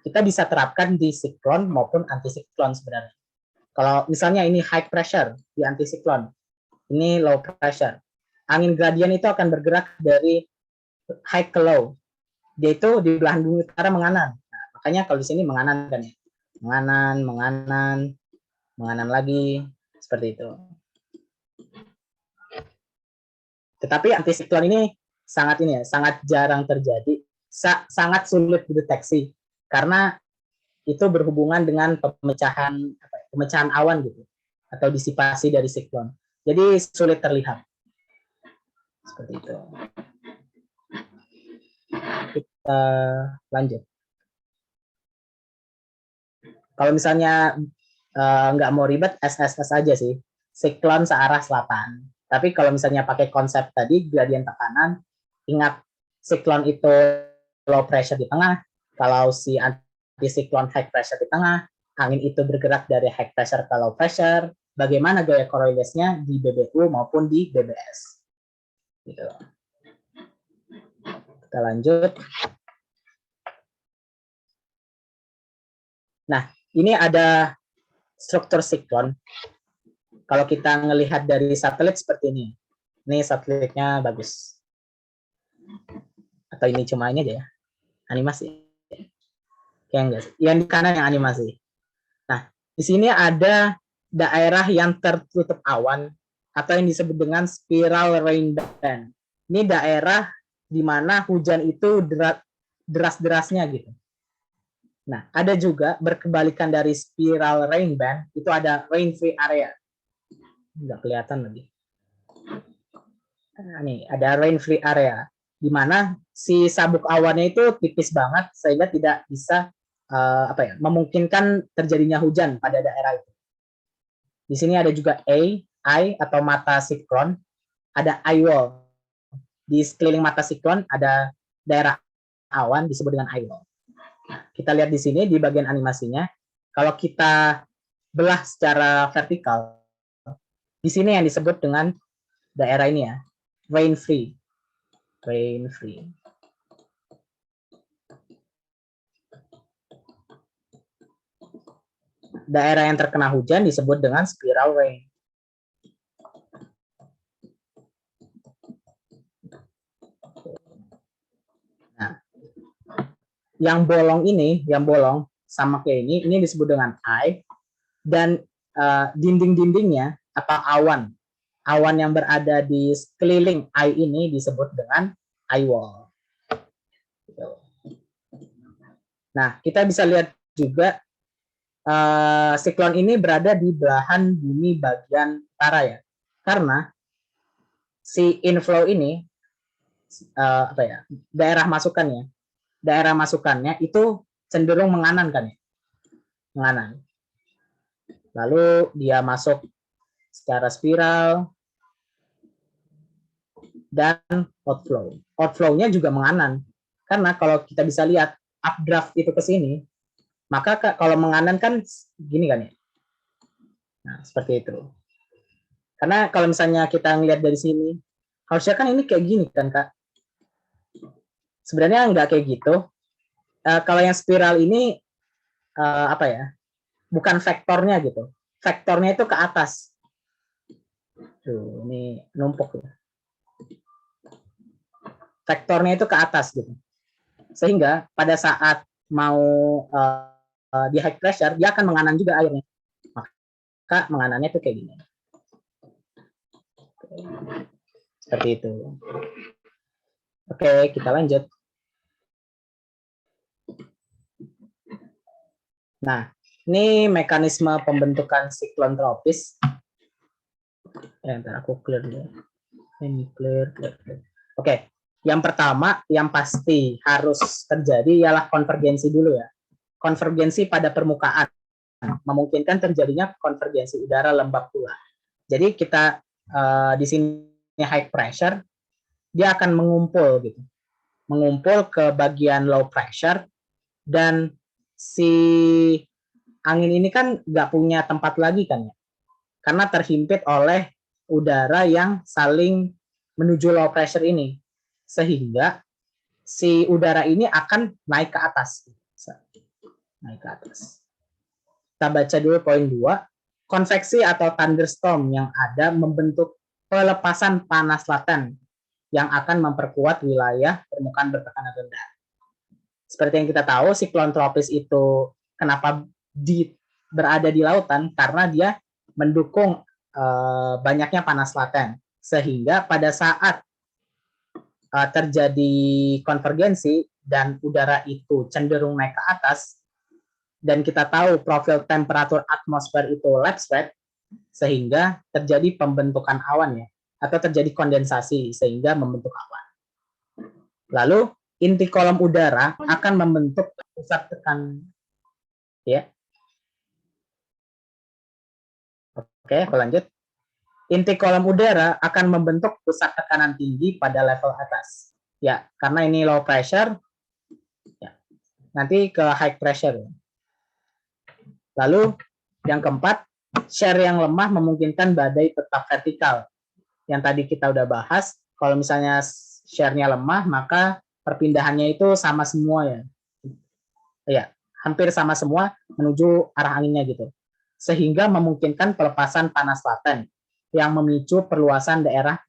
Kita bisa terapkan di siklon maupun antisiklon sebenarnya. Kalau misalnya ini high pressure di antisiklon, ini low pressure. Angin gradien itu akan bergerak dari high ke low. Dia itu di belahan bumi utara menganan. Nah, makanya kalau di sini menganan kan ya. Menganan lagi, seperti itu. Tetapi antisiklon ini sangat jarang terjadi, sangat sulit dideteksi karena itu berhubungan dengan pemecahan awan gitu atau disipasi dari siklon. Jadi sulit terlihat. Seperti itu. Kita lanjut. Kalau misalnya nggak mau ribet, SSS aja sih. Siklon searah selatan. Tapi kalau misalnya pakai konsep tadi, gradien tekanan, ingat siklon itu low pressure di tengah, kalau si antisiklon high pressure di tengah, angin itu bergerak dari high pressure ke low pressure, bagaimana gaya Coriolisnya di BBU maupun di BBS. Gitu. Kita lanjut. Nah, ini ada struktur siklon. Kalau kita melihat dari satelit seperti ini. Ini satelitnya bagus. Atau ini cuma ini aja ya. Animasi. Kayak enggak sih? Yang di kanan yang animasi. Nah, di sini ada daerah yang tertutup awan atau yang disebut dengan spiral rain band. Ini daerah di mana hujan itu deras-derasnya gitu. Nah, ada juga berkebalikan dari spiral rain band, itu ada rain free area. Nggak kelihatan lagi. Nah, nih, ada rain free area, di mana si sabuk awannya itu tipis banget, sehingga tidak bisa memungkinkan terjadinya hujan pada daerah itu. Di sini ada juga eye atau mata siklon, ada eye wall. Di sekeliling mata siklon ada daerah awan disebut dengan eye wall. Nah, kita lihat di sini di bagian animasinya, kalau kita belah secara vertikal, di sini yang disebut dengan daerah ini ya, rain free. Daerah yang terkena hujan disebut dengan spiral rain. Nah, yang bolong sama kayak ini disebut dengan eye, dan dinding-dindingnya atau awan yang berada di sekeliling eye ini disebut dengan eye wall. Nah, kita bisa lihat juga siklon ini berada di belahan bumi bagian utara ya, karena si inflow ini daerah masukannya itu cenderung menganan kan ya, menganan. Lalu dia masuk secara spiral dan outflow. Outflow-nya juga menganan. Karena kalau kita bisa lihat updraft itu ke sini, maka kalau menganan kan gini kan ya. Nah, seperti itu. Karena kalau misalnya kita ngelihat dari sini, harusnya kan ini kayak gini kan, Kak. Sebenarnya nggak kayak gitu. Kalau yang spiral ini, apa ya, bukan vektornya gitu. Vektornya itu ke atas. Tuh, ini numpuk ya. Vektornya itu ke atas gitu. Sehingga pada saat mau di high pressure, dia akan menganan juga airnya. Maka menganannya itu kayak gini. Seperti itu. Oke, kita lanjut. Nah, ini mekanisme pembentukan siklon tropis. Ya, ntar aku clear dulu. Ini clear. Oke, yang pertama yang pasti harus terjadi ialah konvergensi dulu ya. Konvergensi pada permukaan memungkinkan terjadinya konvergensi udara lembab pula. Jadi kita di sini high pressure, dia akan mengumpul gitu, mengumpul ke bagian low pressure, dan si angin ini kan nggak punya tempat lagi kan ya, karena terhimpit oleh udara yang saling menuju low pressure ini, sehingga si udara ini akan naik ke atas. Naik ke atas. Kita baca dulu poin 2. Konveksi atau thunderstorm yang ada membentuk pelepasan panas laten yang akan memperkuat wilayah permukaan bertekanan rendah. Seperti yang kita tahu, siklon tropis itu kenapa berada di lautan? Karena dia mendukung banyaknya panas laten. Sehingga pada saat terjadi konvergensi dan udara itu cenderung naik ke atas, dan kita tahu profil temperatur atmosfer itu lap spread, sehingga terjadi pembentukan awan ya, atau terjadi kondensasi sehingga membentuk awan. Lalu inti kolom udara akan membentuk pusat tekanan ya. Oke, aku lanjut. Inti kolom udara akan membentuk pusat tekanan tinggi pada level atas. Ya, karena ini low pressure, ya, nanti ke high pressure. Lalu yang keempat, shear yang lemah memungkinkan badai tetap vertikal. Yang tadi kita udah bahas, kalau misalnya shear-nya lemah, maka perpindahannya itu sama semua ya. Ya, hampir sama semua menuju arah anginnya gitu. Sehingga memungkinkan pelepasan panas laten yang memicu perluasan daerah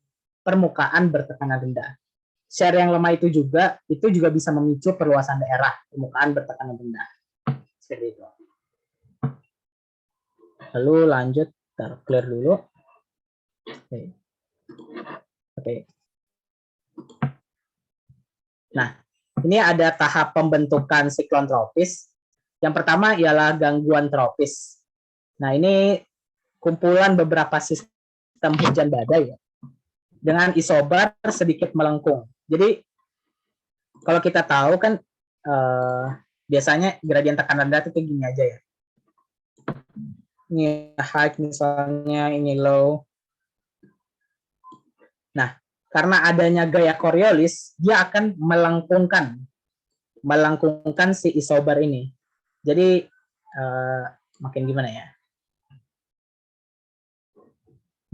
permukaan bertekanan rendah. Shear yang lemah itu juga bisa memicu perluasan daerah permukaan bertekanan rendah. Seperti itu. Lalu lanjut, clear dulu. Oke. Nah, ini ada tahap pembentukan siklon tropis. Yang pertama ialah gangguan tropis. Nah, ini kumpulan beberapa sistem hujan badai ya, dengan isobar sedikit melengkung. Jadi kalau kita tahu kan biasanya gradien tekanan rendah itu kayak gini aja ya. Ini high misalnya, ini low. Nah, karena adanya gaya Coriolis, dia akan melengkungkan si isobar ini. Jadi makin gimana ya?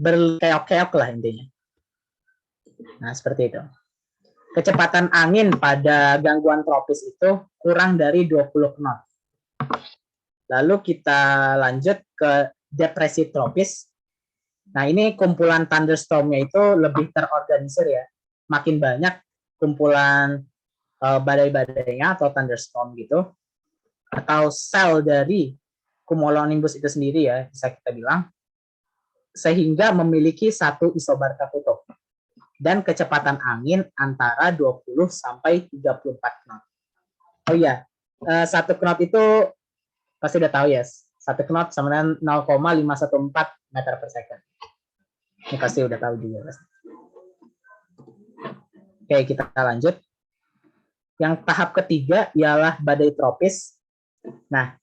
Berkeok-keok lah intinya. Nah, seperti itu. Kecepatan angin pada gangguan tropis itu kurang dari 20 knot. Lalu kita lanjut ke depresi tropis. Nah, ini kumpulan thunderstorm-nya itu lebih terorganisir ya. Makin banyak kumpulan badai-badainya atau thunderstorm gitu. Atau sel dari cumulonimbus itu sendiri ya, bisa kita bilang. Sehingga memiliki satu isobar tertutup. Dan kecepatan angin antara 20 sampai 34 knot. Oh iya, 1 knot itu pasti udah tahu ya. 1 knot sama dengan 0,514 meter per second. Ini pasti udah tahu juga. Oke, kita lanjut. Yang tahap ketiga ialah badai tropis. Nah,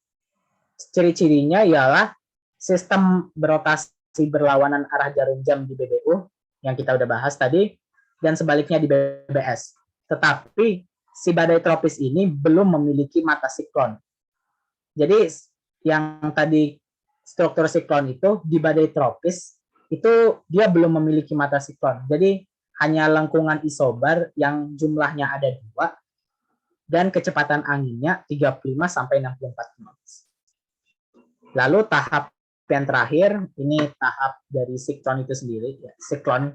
ciri-cirinya ialah sistem berotasi berlawanan arah jarum jam di BBU yang kita udah bahas tadi, dan sebaliknya di BBS. Tetapi si badai tropis ini belum memiliki mata siklon. Jadi yang tadi struktur siklon itu di badai tropis itu dia belum memiliki mata siklon. Jadi hanya lengkungan isobar yang jumlahnya ada 2 dan kecepatan anginnya 35 sampai 64 knots. Lalu tahap yang terakhir, ini tahap dari siklon itu sendiri, ya, siklon,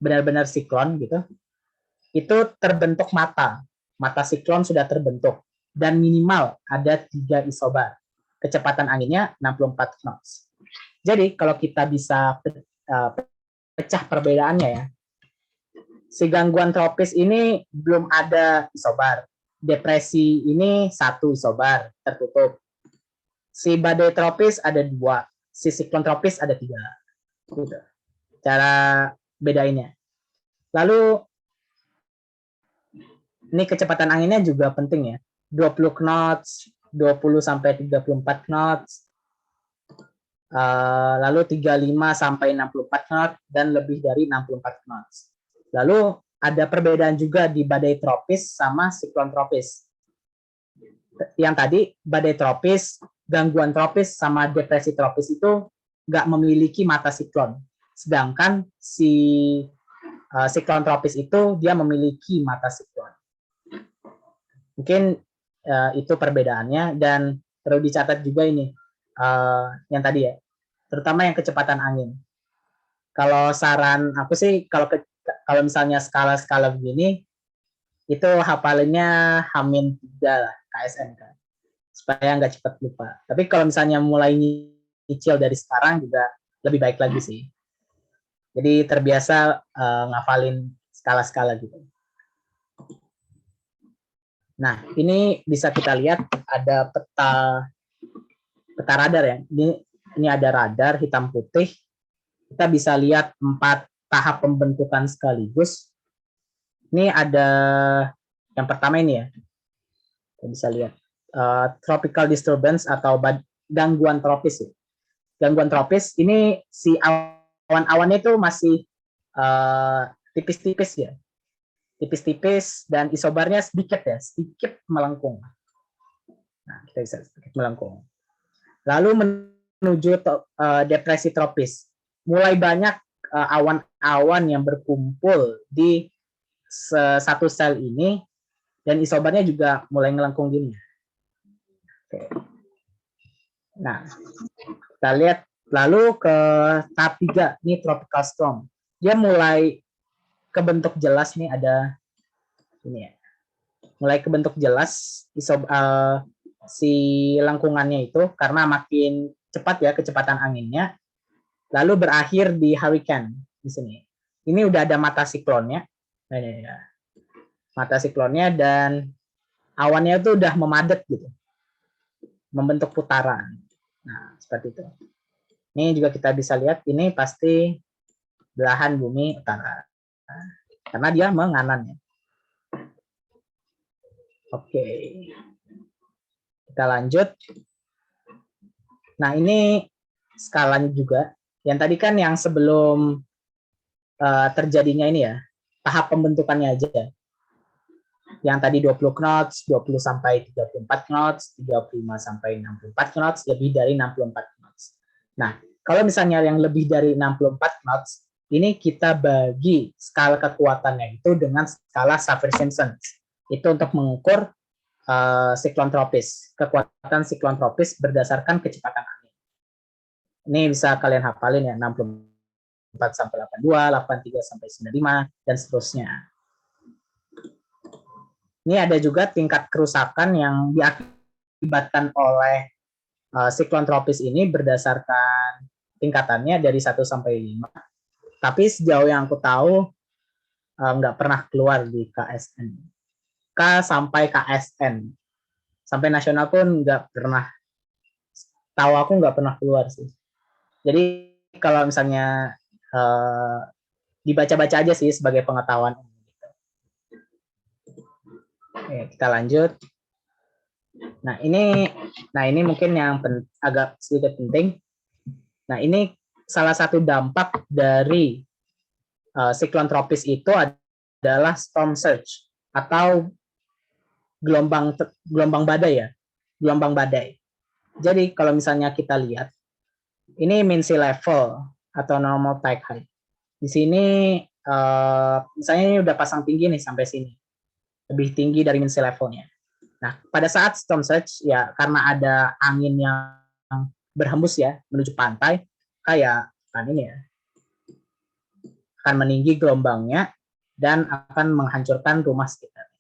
benar-benar siklon gitu, itu terbentuk mata siklon sudah terbentuk, dan minimal ada 3 isobar, kecepatan anginnya 64 knots. Jadi kalau kita bisa pecah perbedaannya ya, si gangguan tropis ini belum ada isobar, depresi ini 1 isobar, tertutup. Si badai tropis ada 2, si siklon tropis ada 3. Gitu. Cara bedainnya. Lalu ini kecepatan anginnya juga penting ya. 20 knots, 20 sampai 34 knots. Lalu 35 sampai 64 knots dan lebih dari 64 knots. Lalu ada perbedaan juga di badai tropis sama siklon tropis. Yang tadi badai tropis, gangguan tropis sama depresi tropis itu nggak memiliki mata siklon, sedangkan si siklon tropis itu dia memiliki mata siklon. Mungkin itu perbedaannya, dan perlu dicatat juga ini yang tadi ya, terutama yang kecepatan angin. Kalau saran aku sih kalau misalnya skala-skala begini itu hafalinnya -3 lah KSN kan, supaya nggak cepat lupa. Tapi kalau misalnya mulai nyicil dari sekarang juga lebih baik lagi sih. Jadi terbiasa ngafalin skala-skala gitu. Nah, ini bisa kita lihat ada peta radar ya. Ini ada radar hitam putih. Kita bisa lihat 4 tahap pembentukan sekaligus. Ini ada yang pertama ini ya. Kita bisa lihat tropical disturbance atau gangguan tropis ya. Gangguan tropis ini si awan-awannya itu masih tipis-tipis ya. Tipis-tipis dan isobarnya sedikit ya, sedikit melengkung. Nah, kita bisa sedikit melengkung. Lalu menuju depresi tropis. Mulai banyak awan-awan yang berkumpul di satu sel ini dan isobarnya juga mulai melengkung gini. Oke. Nah, kita lihat lalu ke tahap 3, ini tropical storm. Dia mulai kebentuk jelas nih, ada ini ya. Mulai kebentuk jelas si lengkungannya itu karena makin cepat ya kecepatan anginnya. Lalu berakhir di hurricane di sini. Ini udah ada mata siklonnya. Nah, ini ya. Mata siklonnya dan awannya itu udah memadat gitu. Membentuk putaran. Nah, seperti itu. Ini juga kita bisa lihat, ini pasti belahan bumi utara. Karena dia menganan ya. Oke. Kita lanjut. Nah, ini skalanya juga. Yang tadi kan yang sebelum terjadinya ini ya, tahap pembentukannya aja. Yang tadi 20 knots, 20 sampai 34 knots, 35 sampai 64 knots, lebih dari 64 knots. Nah, kalau misalnya yang lebih dari 64 knots, ini kita bagi skala kekuatannya itu dengan skala Saffir-Simpson. Itu untuk mengukur siklon tropis, kekuatan siklon tropis berdasarkan kecepatan angin. Ini bisa kalian hafalin ya, 64 sampai 82, 83 sampai 95, dan seterusnya. Ini ada juga tingkat kerusakan yang diakibatkan oleh siklon tropis ini berdasarkan tingkatannya dari 1 sampai 5. Tapi sejauh yang aku tahu nggak pernah keluar di KSN. K sampai KSN. Sampai nasional pun nggak pernah. Tahu aku nggak pernah keluar sih. Jadi kalau misalnya dibaca-baca aja sih sebagai pengetahuan. Oke, kita lanjut. Nah ini mungkin yang agak sedikit penting. Nah, ini salah satu dampak dari siklon tropis itu adalah storm surge atau gelombang badai ya, gelombang badai. Jadi kalau misalnya kita lihat, ini mean sea level atau normal tide height. Di sini misalnya ini udah pasang tinggi nih sampai sini, lebih tinggi dari mean sea levelnya. Nah, pada saat storm surge ya karena ada angin yang berhembus ya menuju pantai, kayak kan ini ya, akan meninggi gelombangnya dan akan menghancurkan rumah sekitar.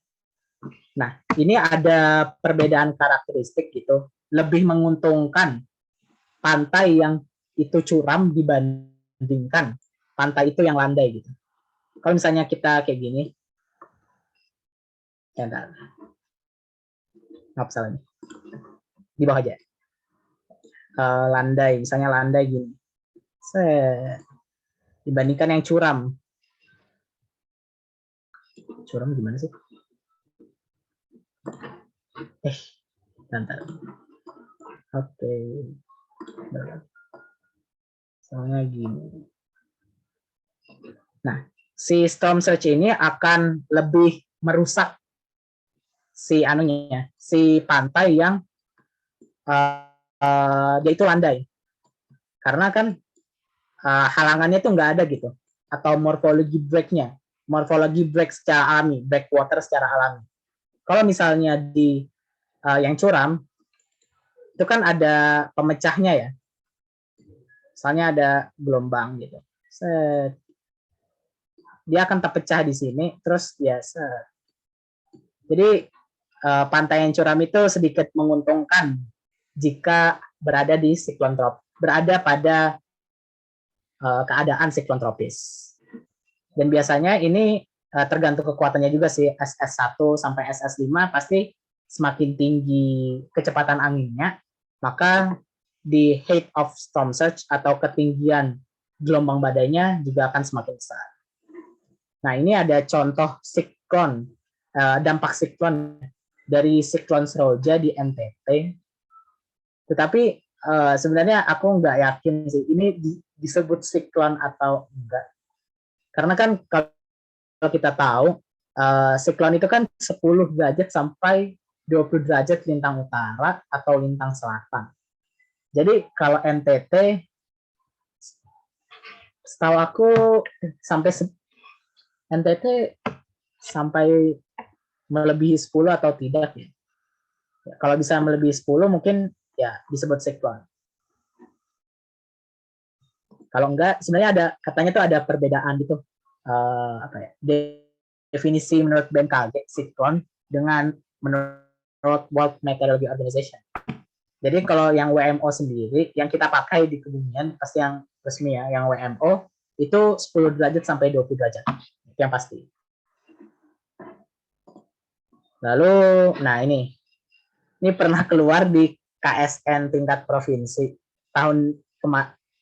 Nah, ini ada perbedaan karakteristik gitu, lebih menguntungkan pantai yang itu curam dibandingkan pantai itu yang landai gitu. Kalau misalnya kita kayak gini, ya entar, nggak salah nih, di bawah aja. Landai, misalnya landai gini, dibandingkan yang curam. Curam gimana sih? Bentar. Oke. Soalnya gini. Nah, si storm surge ini akan lebih merusak si anunya, si pantai yang dia itu landai. Karena kan halangannya itu nggak ada gitu, atau morphology break secara alami, breakwater secara alami. Kalau misalnya di yang curam, itu kan ada pemecahnya ya, misalnya ada gelombang gitu, dia akan terpecah di sini, terus ya, jadi pantai yang curam itu sedikit menguntungkan jika berada di siklon tropis, berada pada keadaan siklon tropis. Dan biasanya ini tergantung kekuatannya juga sih, SS1 sampai SS5 pasti semakin tinggi kecepatan anginnya, maka di height of storm surge atau ketinggian gelombang badainya juga akan semakin besar. Nah, ini ada contoh siklon, dampak siklon dari siklon Seroja di NTT. Tetapi sebenarnya aku nggak yakin sih ini disebut siklon atau enggak. Karena kan kalau kita tahu siklon itu kan 10 derajat sampai 20 derajat lintang utara atau lintang selatan. Jadi kalau NTT setahu aku sampai NTT sampai melebihi 10 atau tidak ya. Kalau bisa melebihi 10 mungkin ya disebut siklon. Kalau enggak, sebenarnya ada katanya tuh ada perbedaan gitu, apa ya, definisi menurut BMKG siklon dengan menurut World Meteorology Organization. Jadi kalau yang WMO sendiri, yang kita pakai di kebumian, pasti yang resmi ya, yang WMO itu 10 derajat sampai 20 derajat, itu yang pasti. Lalu, nah ini pernah keluar di KSN tingkat provinsi tahun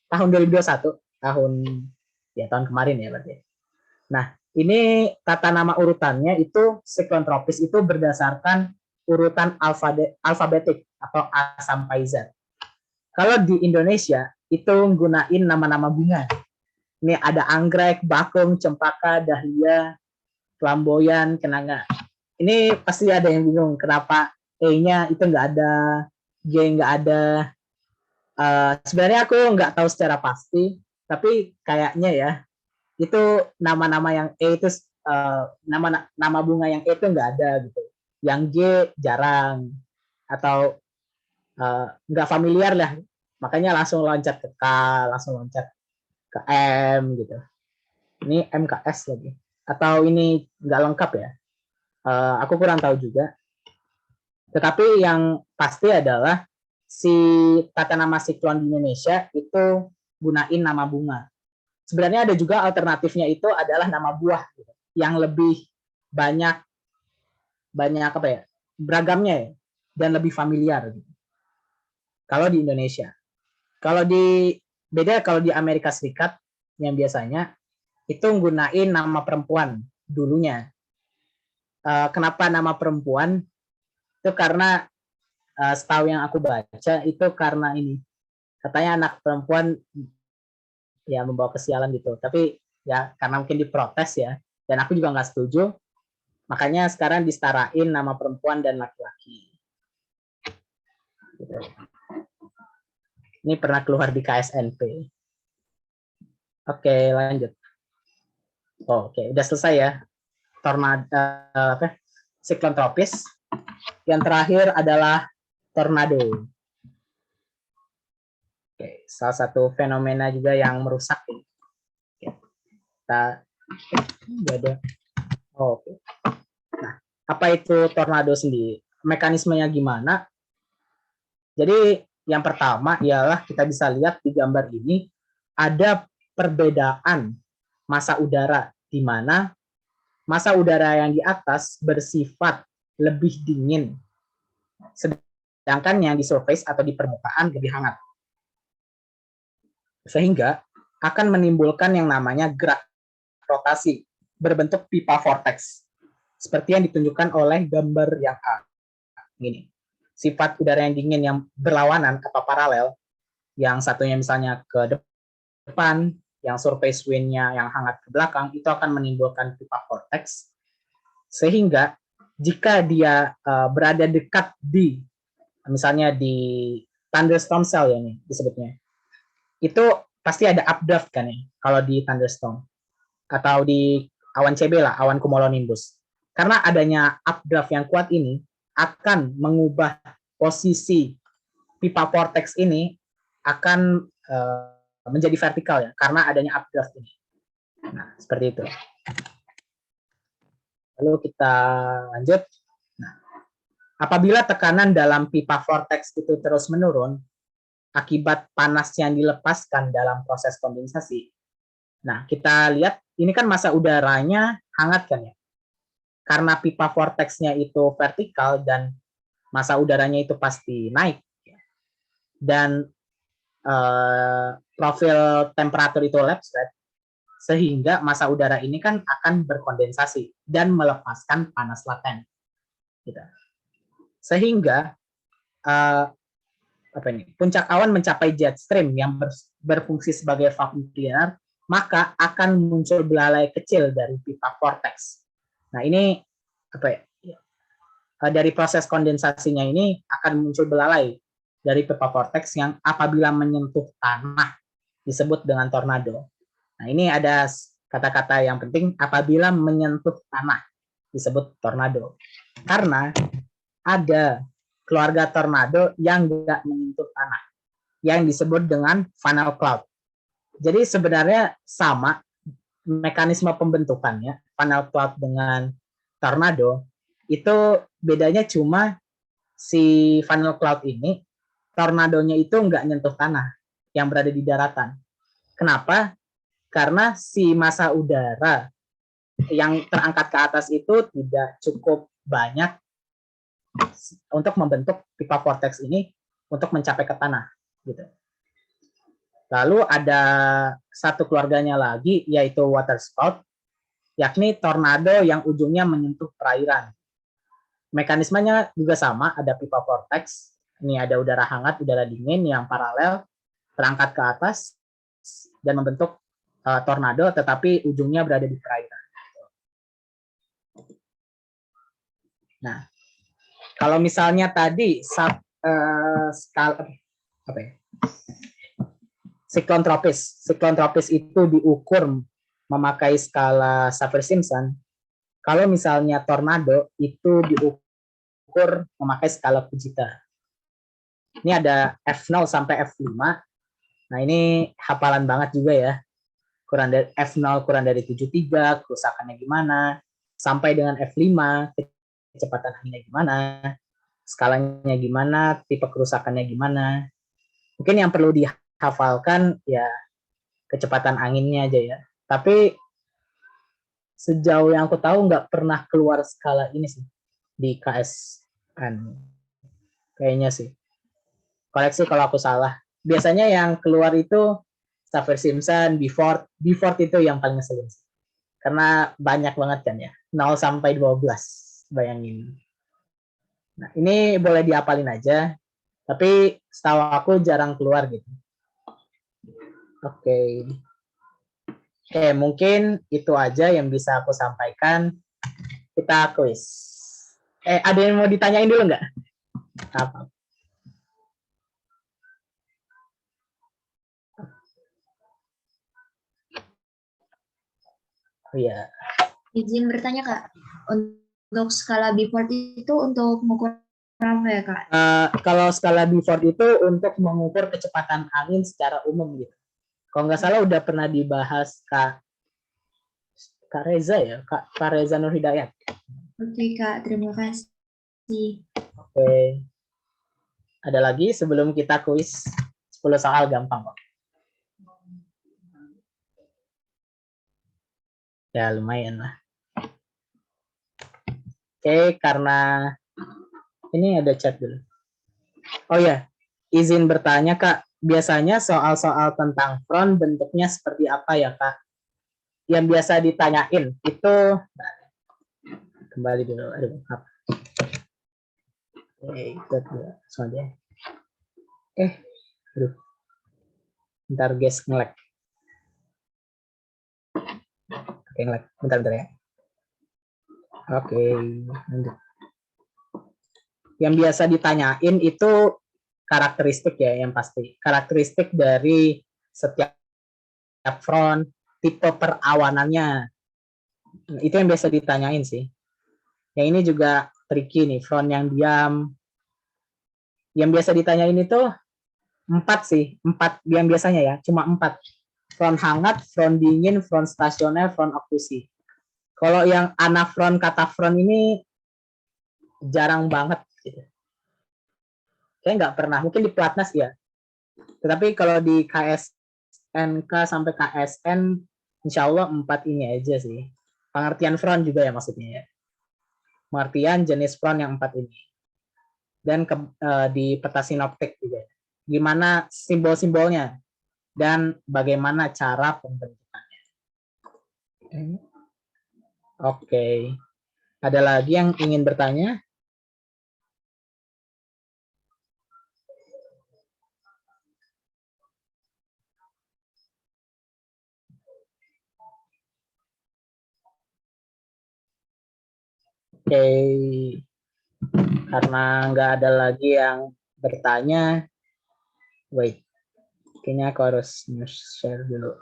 2021, tahun kemarin ya berarti. Nah, ini tata nama urutannya itu siklon tropis itu berdasarkan urutan alfabetik atau A sampai Z. Kalau di Indonesia itu gunain nama-nama bunga. Ini ada anggrek, bakung, cempaka, dahlia, flamboyan, kenanga. Ini pasti ada yang bingung kenapa E-nya itu nggak ada, G nggak ada. Sebenarnya aku nggak tahu secara pasti, tapi kayaknya ya itu nama-nama yang E itu nama bunga yang E itu nggak ada gitu. Yang G jarang atau nggak familiar lah, makanya langsung loncat ke K, langsung loncat ke M gitu. Ini MKS lagi atau ini nggak lengkap ya? Aku kurang tahu juga. Tetapi yang pasti adalah si tata nama siklon di Indonesia itu gunain nama bunga. Sebenarnya ada juga alternatifnya itu adalah nama buah gitu, yang lebih banyak apa ya, beragamnya ya, dan lebih familiar gitu. Kalau di Indonesia. Kalau di Amerika Serikat yang biasanya itu gunain nama perempuan dulunya. Kenapa nama perempuan? Itu karena setahu yang aku baca itu karena ini, katanya anak perempuan ya membawa kesialan gitu. Tapi ya karena mungkin diprotes ya, dan aku juga nggak setuju, makanya sekarang disetarain nama perempuan dan laki-laki. Gitu. Ini pernah keluar di KSNP. Oke, lanjut. Oke, udah selesai ya. Tornado, siklon tropis. Yang terakhir adalah tornado. Oke, salah satu fenomena juga yang merusak. Kita ada. Oke. Nah, apa itu tornado sendiri? Mekanismenya gimana? Jadi yang pertama ialah kita bisa lihat di gambar ini ada perbedaan massa udara, di mana massa udara yang di atas bersifat lebih dingin, sedangkan yang di surface atau di permukaan lebih hangat. Sehingga akan menimbulkan yang namanya gerak rotasi berbentuk pipa vortex, seperti yang ditunjukkan oleh gambar yang A. Ini sifat udara yang dingin yang berlawanan atau paralel, yang satunya misalnya ke depan, yang surface wind-nya yang hangat ke belakang, itu akan menimbulkan pipa vortex, sehingga jika dia berada dekat di, misalnya di thunderstorm cell ya ini disebutnya, itu pasti ada updraft kan ya, kalau di thunderstorm, atau di awan CB lah, awan cumulonimbus. Karena adanya updraft yang kuat ini akan mengubah posisi pipa vortex ini, akan menjadi vertikal ya, karena adanya updraft ini. Nah, seperti itu. Lalu kita lanjut. Nah, apabila tekanan dalam pipa vortex itu terus menurun akibat panas yang dilepaskan dalam proses kondensasi. Nah, kita lihat ini kan massa udaranya hangat kan ya. Karena pipa vortexnya itu vertikal dan massa udaranya itu pasti naik, dan profil temperatur itu lapse, sehingga massa udara ini kan akan berkondensasi dan melepaskan panas laten, gitu. Sehingga puncak awan mencapai jet stream yang berfungsi sebagai vakum cleaner, maka akan muncul belalai kecil dari pipa vortex. Nah, ini dari proses kondensasinya ini akan muncul belalai dari pipa vortex yang apabila menyentuh tanah disebut dengan tornado. Nah, ini ada kata-kata yang penting, apabila menyentuh tanah disebut tornado. Karena ada keluarga tornado yang tidak menyentuh tanah, yang disebut dengan funnel cloud. Jadi sebenarnya sama mekanisme pembentukannya, funnel cloud dengan tornado, itu bedanya cuma si funnel cloud ini, tornadonya itu nggak nyentuh tanah yang berada di daratan. Kenapa? Karena si massa udara yang terangkat ke atas itu tidak cukup banyak untuk membentuk pipa vortex ini untuk mencapai ke tanah, gitu. Lalu ada satu keluarganya lagi, yaitu water spout, yakni tornado yang ujungnya menyentuh perairan. Mekanismenya juga sama, ada pipa vortex. Ini ada udara hangat, udara dingin yang paralel terangkat ke atas dan membentuk tornado, tetapi ujungnya berada di perairan. Nah, kalau misalnya tadi siklon tropis itu diukur memakai skala Saffir-Simpson. Kalau misalnya tornado itu diukur memakai skala Fujita. Ini ada F0 sampai F5. Nah, ini hafalan banget juga ya. Kurang dari F0 kurang dari 73, kerusakannya gimana, sampai dengan F5, kecepatan anginnya gimana, skalanya gimana, tipe kerusakannya gimana. Mungkin yang perlu dihafalkan ya kecepatan anginnya aja ya. Tapi sejauh yang aku tahu nggak pernah keluar skala ini sih di KSN. Kayaknya sih. Koreksi kalau aku salah. Biasanya yang keluar itu Saffir-Simpson, Beaufort itu yang paling ngeselin sih. Karena banyak banget kan ya. 0 sampai 12. Bayangin. Nah, ini boleh diapalin aja. Tapi setahu aku jarang keluar gitu. Oke. Oke, mungkin itu aja yang bisa aku sampaikan. Kita kuis. Ada yang mau ditanyain dulu nggak? Apa? Oh iya. Izin bertanya Kak, untuk skala Biford itu untuk mengukur apa ya Kak? Kalau skala Biford itu untuk mengukur kecepatan angin secara umum gitu. Kalau nggak salah udah pernah dibahas Kak Reza ya, Kak Reza Nur Hidayat. Oke Kak, terima kasih. Oke. Ada lagi sebelum kita kuis 10 soal gampang kok. Ya lumayan lah. Oke, karena ini ada chat dulu. Oh ya, izin bertanya Kak, biasanya soal-soal tentang front bentuknya seperti apa ya Kak? Yang biasa ditanyain itu kembali dulu. Aduh, apa? Ikut ya, soalnya. Aduh, bentar guys, nge-lag. Oke, nge-lag. Bentar ya. Oke, lanjut. Yang biasa ditanyain itu karakteristik ya, yang pasti. Karakteristik dari setiap front, tipe perawanannya. Itu yang biasa ditanyain sih. Yang ini juga tricky nih, front yang diam. Yang biasa ditanyain itu 4 sih, 4 yang biasanya ya, cuma 4. Front hangat, front dingin, front stasioner, front okusi. Kalau yang anafront, katafront ini jarang banget gitu. Kayak nggak pernah, mungkin di pelatnas ya. Tetapi kalau di KSNK sampai KSN, insya Allah 4 ini aja sih. Pengertian front juga ya maksudnya ya. Pengertian jenis front yang 4 ini. Dan di peta sinoptik juga. Gimana simbol-simbolnya dan bagaimana cara pembentukannya. Oke. Ada lagi yang ingin bertanya? Oke. Karena nggak ada lagi yang bertanya, wait. Kayaknya aku harus share dulu.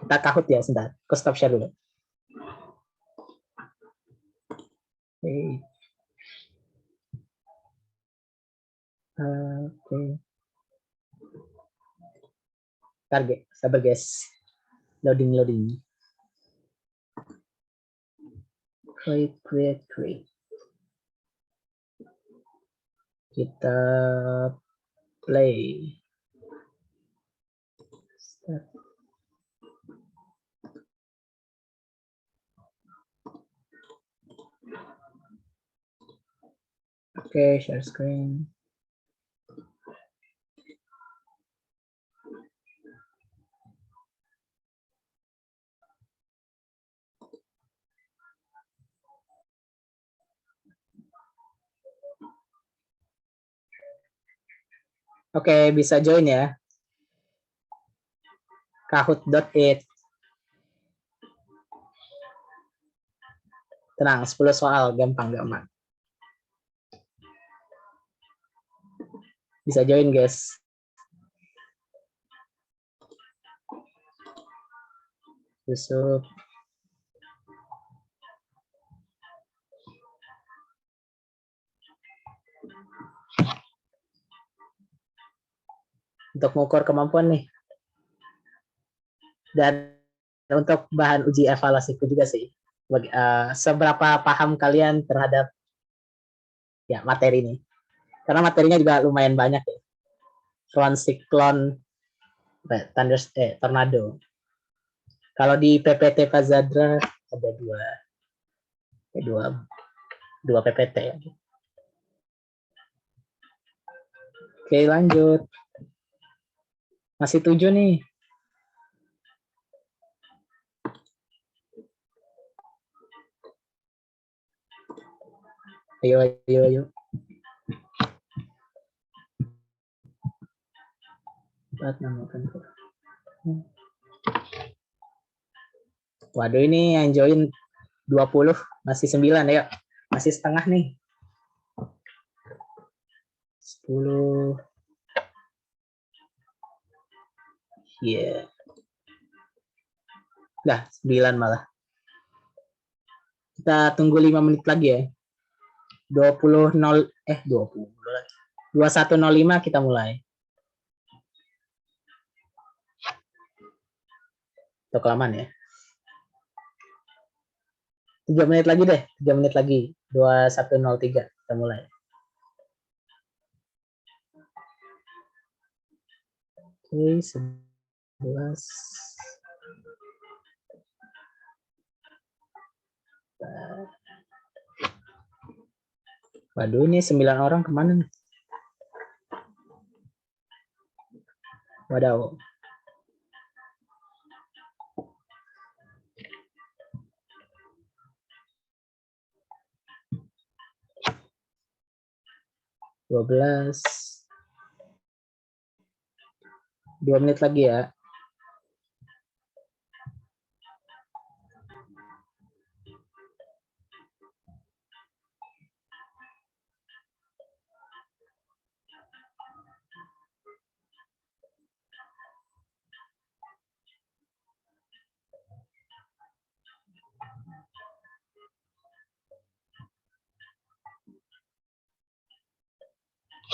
Kita kahut ya, sebentar. Aku stop share dulu. Oke. Target, sabar guys. Loading. Create. Kita play. Start. Oke, share screen. Oke, bisa join ya. Kahoot.it. Tenang, 10 soal, gampang. Bisa join, guys. Yusuf. Untuk mengukur kemampuan nih. Dan untuk bahan uji evaluasiku juga sih. Seberapa paham kalian terhadap ya materi ini. Karena materinya juga lumayan banyak ya. Front cyclone, tornado. Kalau di PPT Fazadra ada dua PPT ya. Oke, lanjut. Masih 7 nih. Ayo. namakan. Waduh, ini yang join 20, masih 9 ya. Masih setengah nih. 10. Iya. Dah, 9 malah. Kita tunggu 5 menit lagi ya. 21.05 kita mulai. Itu kelamaan ya. 3 menit lagi deh, 3 menit lagi. 21.03 kita mulai. Oke, 11. Waduh, ini 9 orang kemana nih? Waduh. Dua 2 menit lagi ya.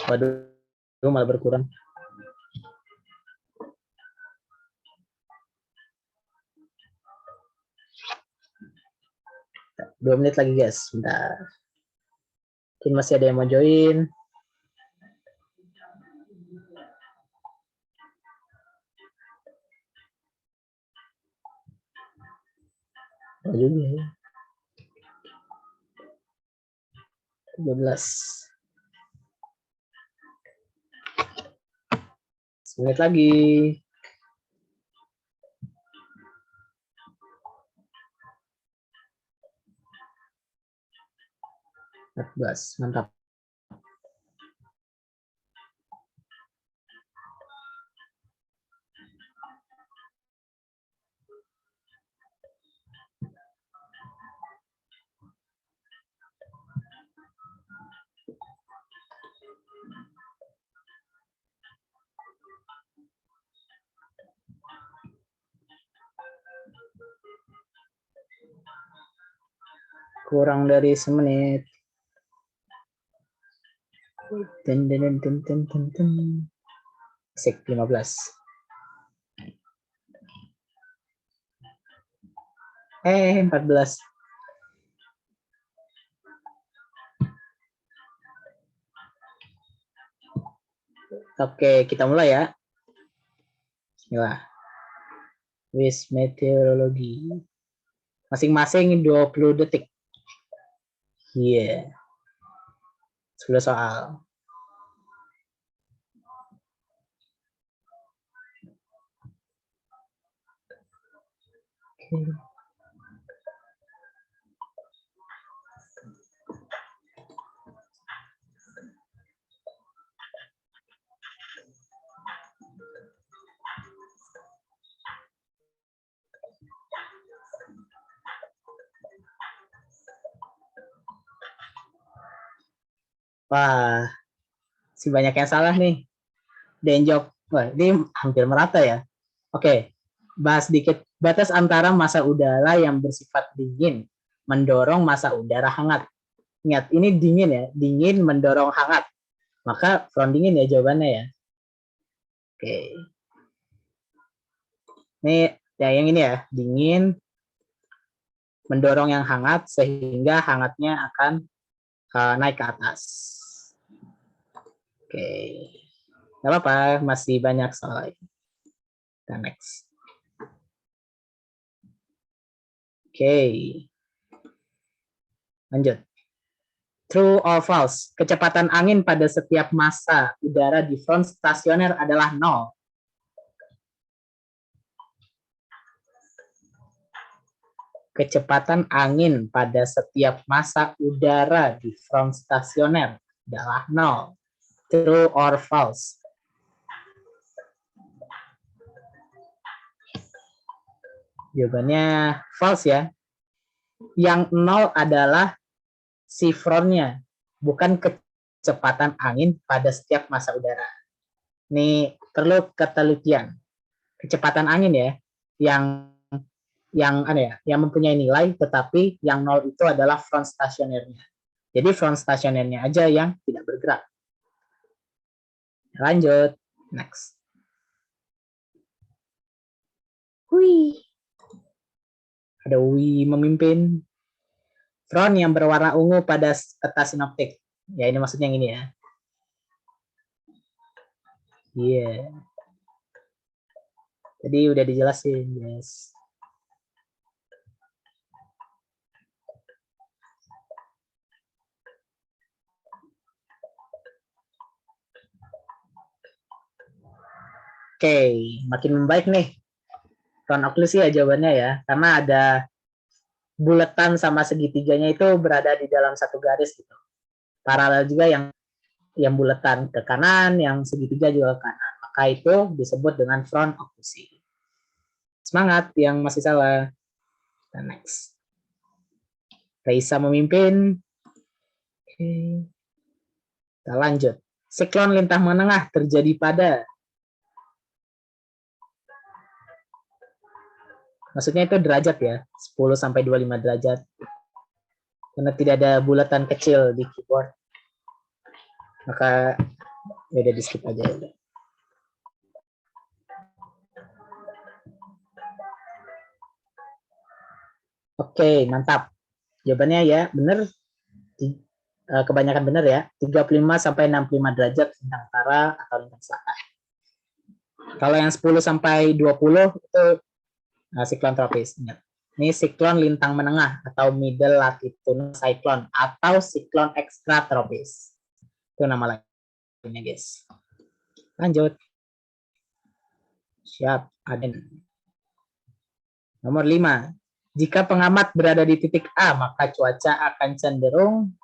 Waduh, malah berkurang. Dua menit lagi guys, bentar. Mungkin masih ada yang mau join. Oh juga ya. 12. 1 menit lagi. Mantap. Kurang dari semenit. Sek 15. 14. Oke, kita mulai ya. Bismillah. Wis meteorologi. Masing-masing 20 detik. Iya. 10 soal. Oke. Wah, si banyak yang salah nih. Denjok. Wah, ini hampir merata ya. Oke, bahas dikit. Batas antara massa udara yang bersifat dingin mendorong massa udara hangat. Ingat, ini dingin ya. Dingin mendorong hangat. Maka front dingin ya jawabannya ya. Oke. Ini ya yang ini ya. Dingin mendorong yang hangat sehingga hangatnya akan naik ke atas. Oke. Gak apa-apa, masih banyak soal. Kita next. Oke. Lanjut. True or false? Kecepatan angin pada setiap massa udara di front stasioner adalah 0. Kecepatan angin pada setiap massa udara di front stasioner adalah 0. True or false? Jawabannya false ya. Yang 0 adalah si frontnya, bukan kecepatan angin pada setiap massa udara. Ini perlu ketelitian. Kecepatan angin ya, yang mempunyai nilai, tetapi yang 0 itu adalah front stasionernya. Jadi front stasionernya aja yang tidak bergerak. Lanjut, next. Wih. Ada Wih memimpin. Front yang berwarna ungu pada peta sinoptik. Ya ini maksudnya yang ini ya. Iya. Yeah. Jadi udah dijelasin, yes. Oke, makin membaik nih. Front occlusi ya jawabannya ya. Karena ada buletan sama segitiganya itu berada di dalam satu garis gitu. Paralel juga yang buletan ke kanan, yang segitiga juga ke kanan. Maka itu disebut dengan front occlusi. Semangat yang masih salah. Dan next. Raisa memimpin. Oke. Kita lanjut. Siklon lintah menengah terjadi pada, maksudnya itu derajat ya, 10 sampai 25 derajat. Karena tidak ada bulatan kecil di keyboard. Maka ya udah di skip aja udah. Oke, mantap. Jawabannya ya benar. Kebanyakan benar ya. 35 sampai 65 derajat lintang utara atau lintang selatan. Kalau yang 10 sampai 20 itu siklon tropis. Ini siklon lintang menengah atau middle latitudinal cyclone atau siklon ekstratropis. Itu nama lainnya, guys. Lanjut. Siap, Aden. Nomor 5. Jika pengamat berada di titik A, maka cuaca akan cenderung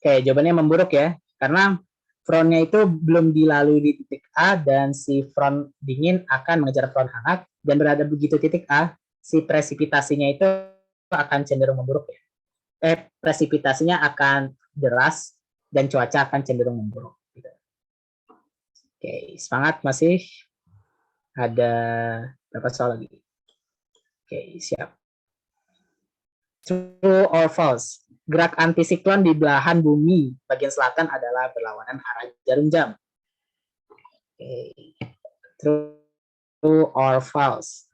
Oke, jawabannya memburuk ya. Karena frontnya itu belum dilalui di titik A dan si front dingin akan mengejar front hangat dan berada begitu titik A, si presipitasinya itu akan cenderung memburuk ya. Presipitasinya akan deras dan cuaca akan cenderung memburuk. Oke, semangat masih. Ada berapa soal lagi? Oke, siap. True or false? Gerak antisiklon di belahan bumi bagian selatan adalah berlawanan arah jarum jam. Okay. True or false?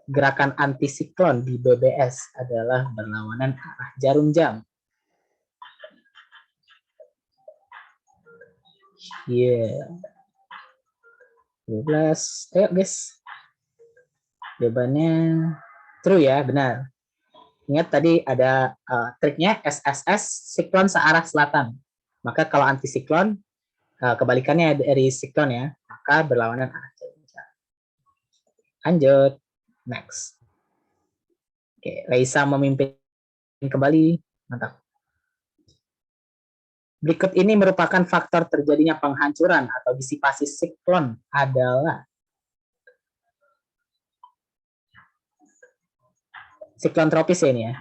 Gerakan antisiklon di BBS adalah berlawanan arah jarum jam. Yeah. 12. Ayo guys. Jawabannya true ya, benar. Ingat tadi ada triknya SSS, siklon searah selatan. Maka kalau antisiklon, kebalikannya dari siklon ya, maka berlawanan arah jarum jam. Lanjut, next. Oke, Raisa memimpin kembali, mantap. Berikut ini merupakan faktor terjadinya penghancuran atau disipasi siklon adalah siklon tropis ya ini ya.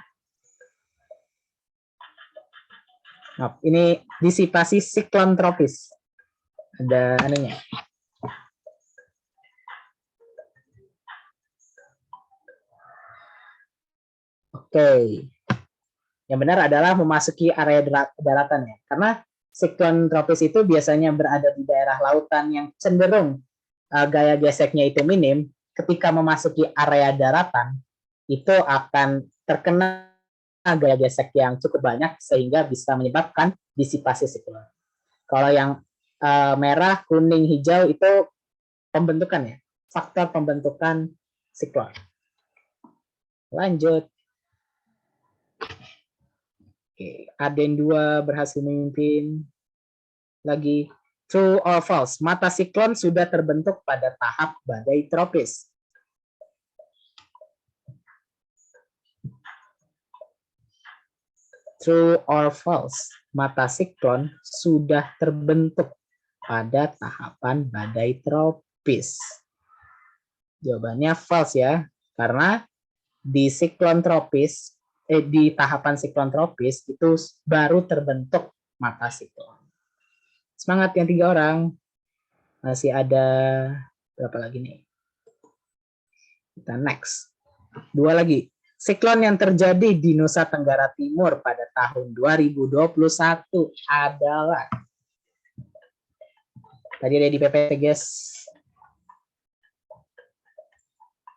Nah, ini disipasi siklon tropis. Ada anunya. Oke. Yang benar adalah memasuki area daratan ya. Karena siklon tropis itu biasanya berada di daerah lautan yang cenderung gaya geseknya itu minim. Ketika memasuki area daratan, itu akan terkena gaya gesek yang cukup banyak sehingga bisa menyebabkan disipasi siklon. Kalau yang merah, kuning, hijau itu pembentukan ya, faktor pembentukan siklon. Lanjut. Oke, Aden 2 berhasil memimpin. Lagi True or false? Mata siklon sudah terbentuk pada tahap badai tropis. True or false? Mata siklon sudah terbentuk pada tahapan badai tropis. Jawabannya false ya, karena di siklon tropis, di tahapan siklon tropis itu baru terbentuk mata siklon. Semangat yang 3 orang. Masih ada berapa lagi nih? Kita next. 2 lagi. Siklon yang terjadi di Nusa Tenggara Timur pada tahun 2021 adalah, tadi ada di PPT guys,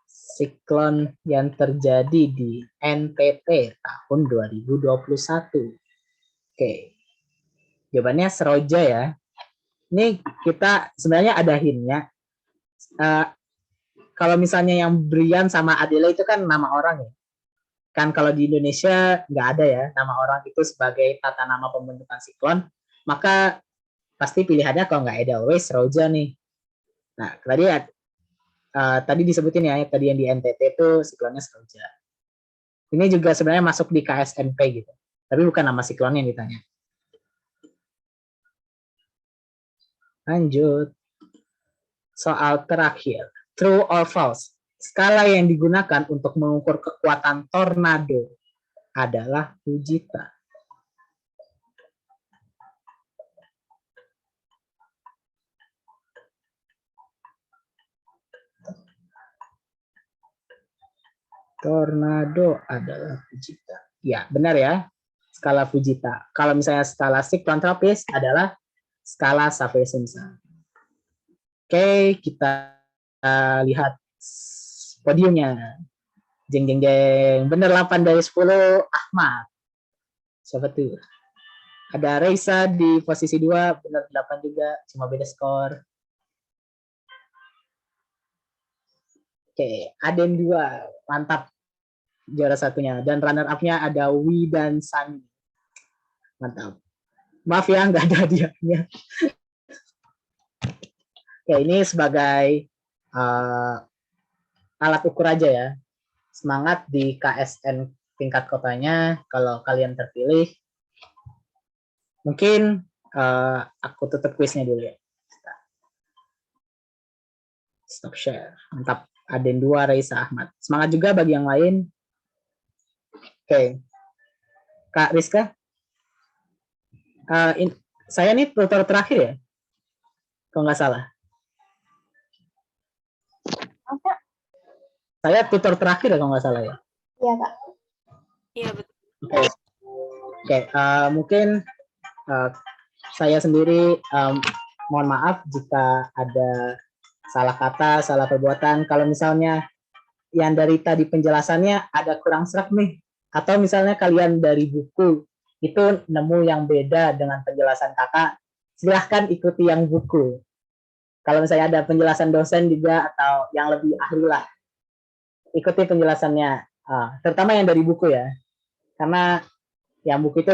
siklon yang terjadi di NTT tahun 2021. Oke. Jawabannya Seroja ya. Ini kita sebenarnya ada hintnya. Kalau misalnya yang Brian sama Adela itu kan nama orang ya. Kan kalau di Indonesia nggak ada ya nama orang itu sebagai tata nama pembentukan siklon, maka pasti pilihannya kalau nggak Edelweiss, Seroja nih. Nah, tadi disebutin ya, tadi yang di NTT itu siklonnya Seroja. Ini juga sebenarnya masuk di KSNP gitu, tapi bukan nama siklonnya yang ditanya. Lanjut. Soal terakhir, true or false? Skala yang digunakan untuk mengukur kekuatan tornado adalah Fujita. Tornado adalah Fujita. Ya, benar ya. Skala Fujita. Kalau misalnya skala siklon tropis adalah skala Saffir-Simpson. Oke, kita lihat podiumnya. Jeng jeng jeng. Bener 8 dari 10 Ahmad. Siapa tuh? Ada Reisa di posisi 2, bener 8 juga, cuma beda skor. Oke, Aden 2, mantap. Juara satunya. Dan runner up-nya ada Wi dan Sani. Mantap. Maaf ya, nggak ada hadiahnya. Oke, ini sebagai alat ukur aja ya. Semangat di KSN tingkat kotanya. Kalau kalian terpilih, mungkin aku tutup kuisnya dulu ya. Stop share. Mantap. Aden 2, Reisa Ahmad. Semangat juga bagi yang lain. Oke. Kak Rizka. Saya nih tutor terakhir ya. Kalau nggak salah. Apa? Saya tutor terakhir ya kalau nggak salah ya. Iya, Kak. Iya, betul. Oke, mungkin saya sendiri mohon maaf jika ada salah kata, salah perbuatan. Kalau misalnya yang dari tadi penjelasannya ada kurang serak nih, atau misalnya kalian dari buku itu nemu yang beda dengan penjelasan kakak, silahkan ikuti yang buku. Kalau misalnya ada penjelasan dosen juga atau yang lebih ahli lah, ikuti penjelasannya, terutama yang dari buku ya, karena yang buku itu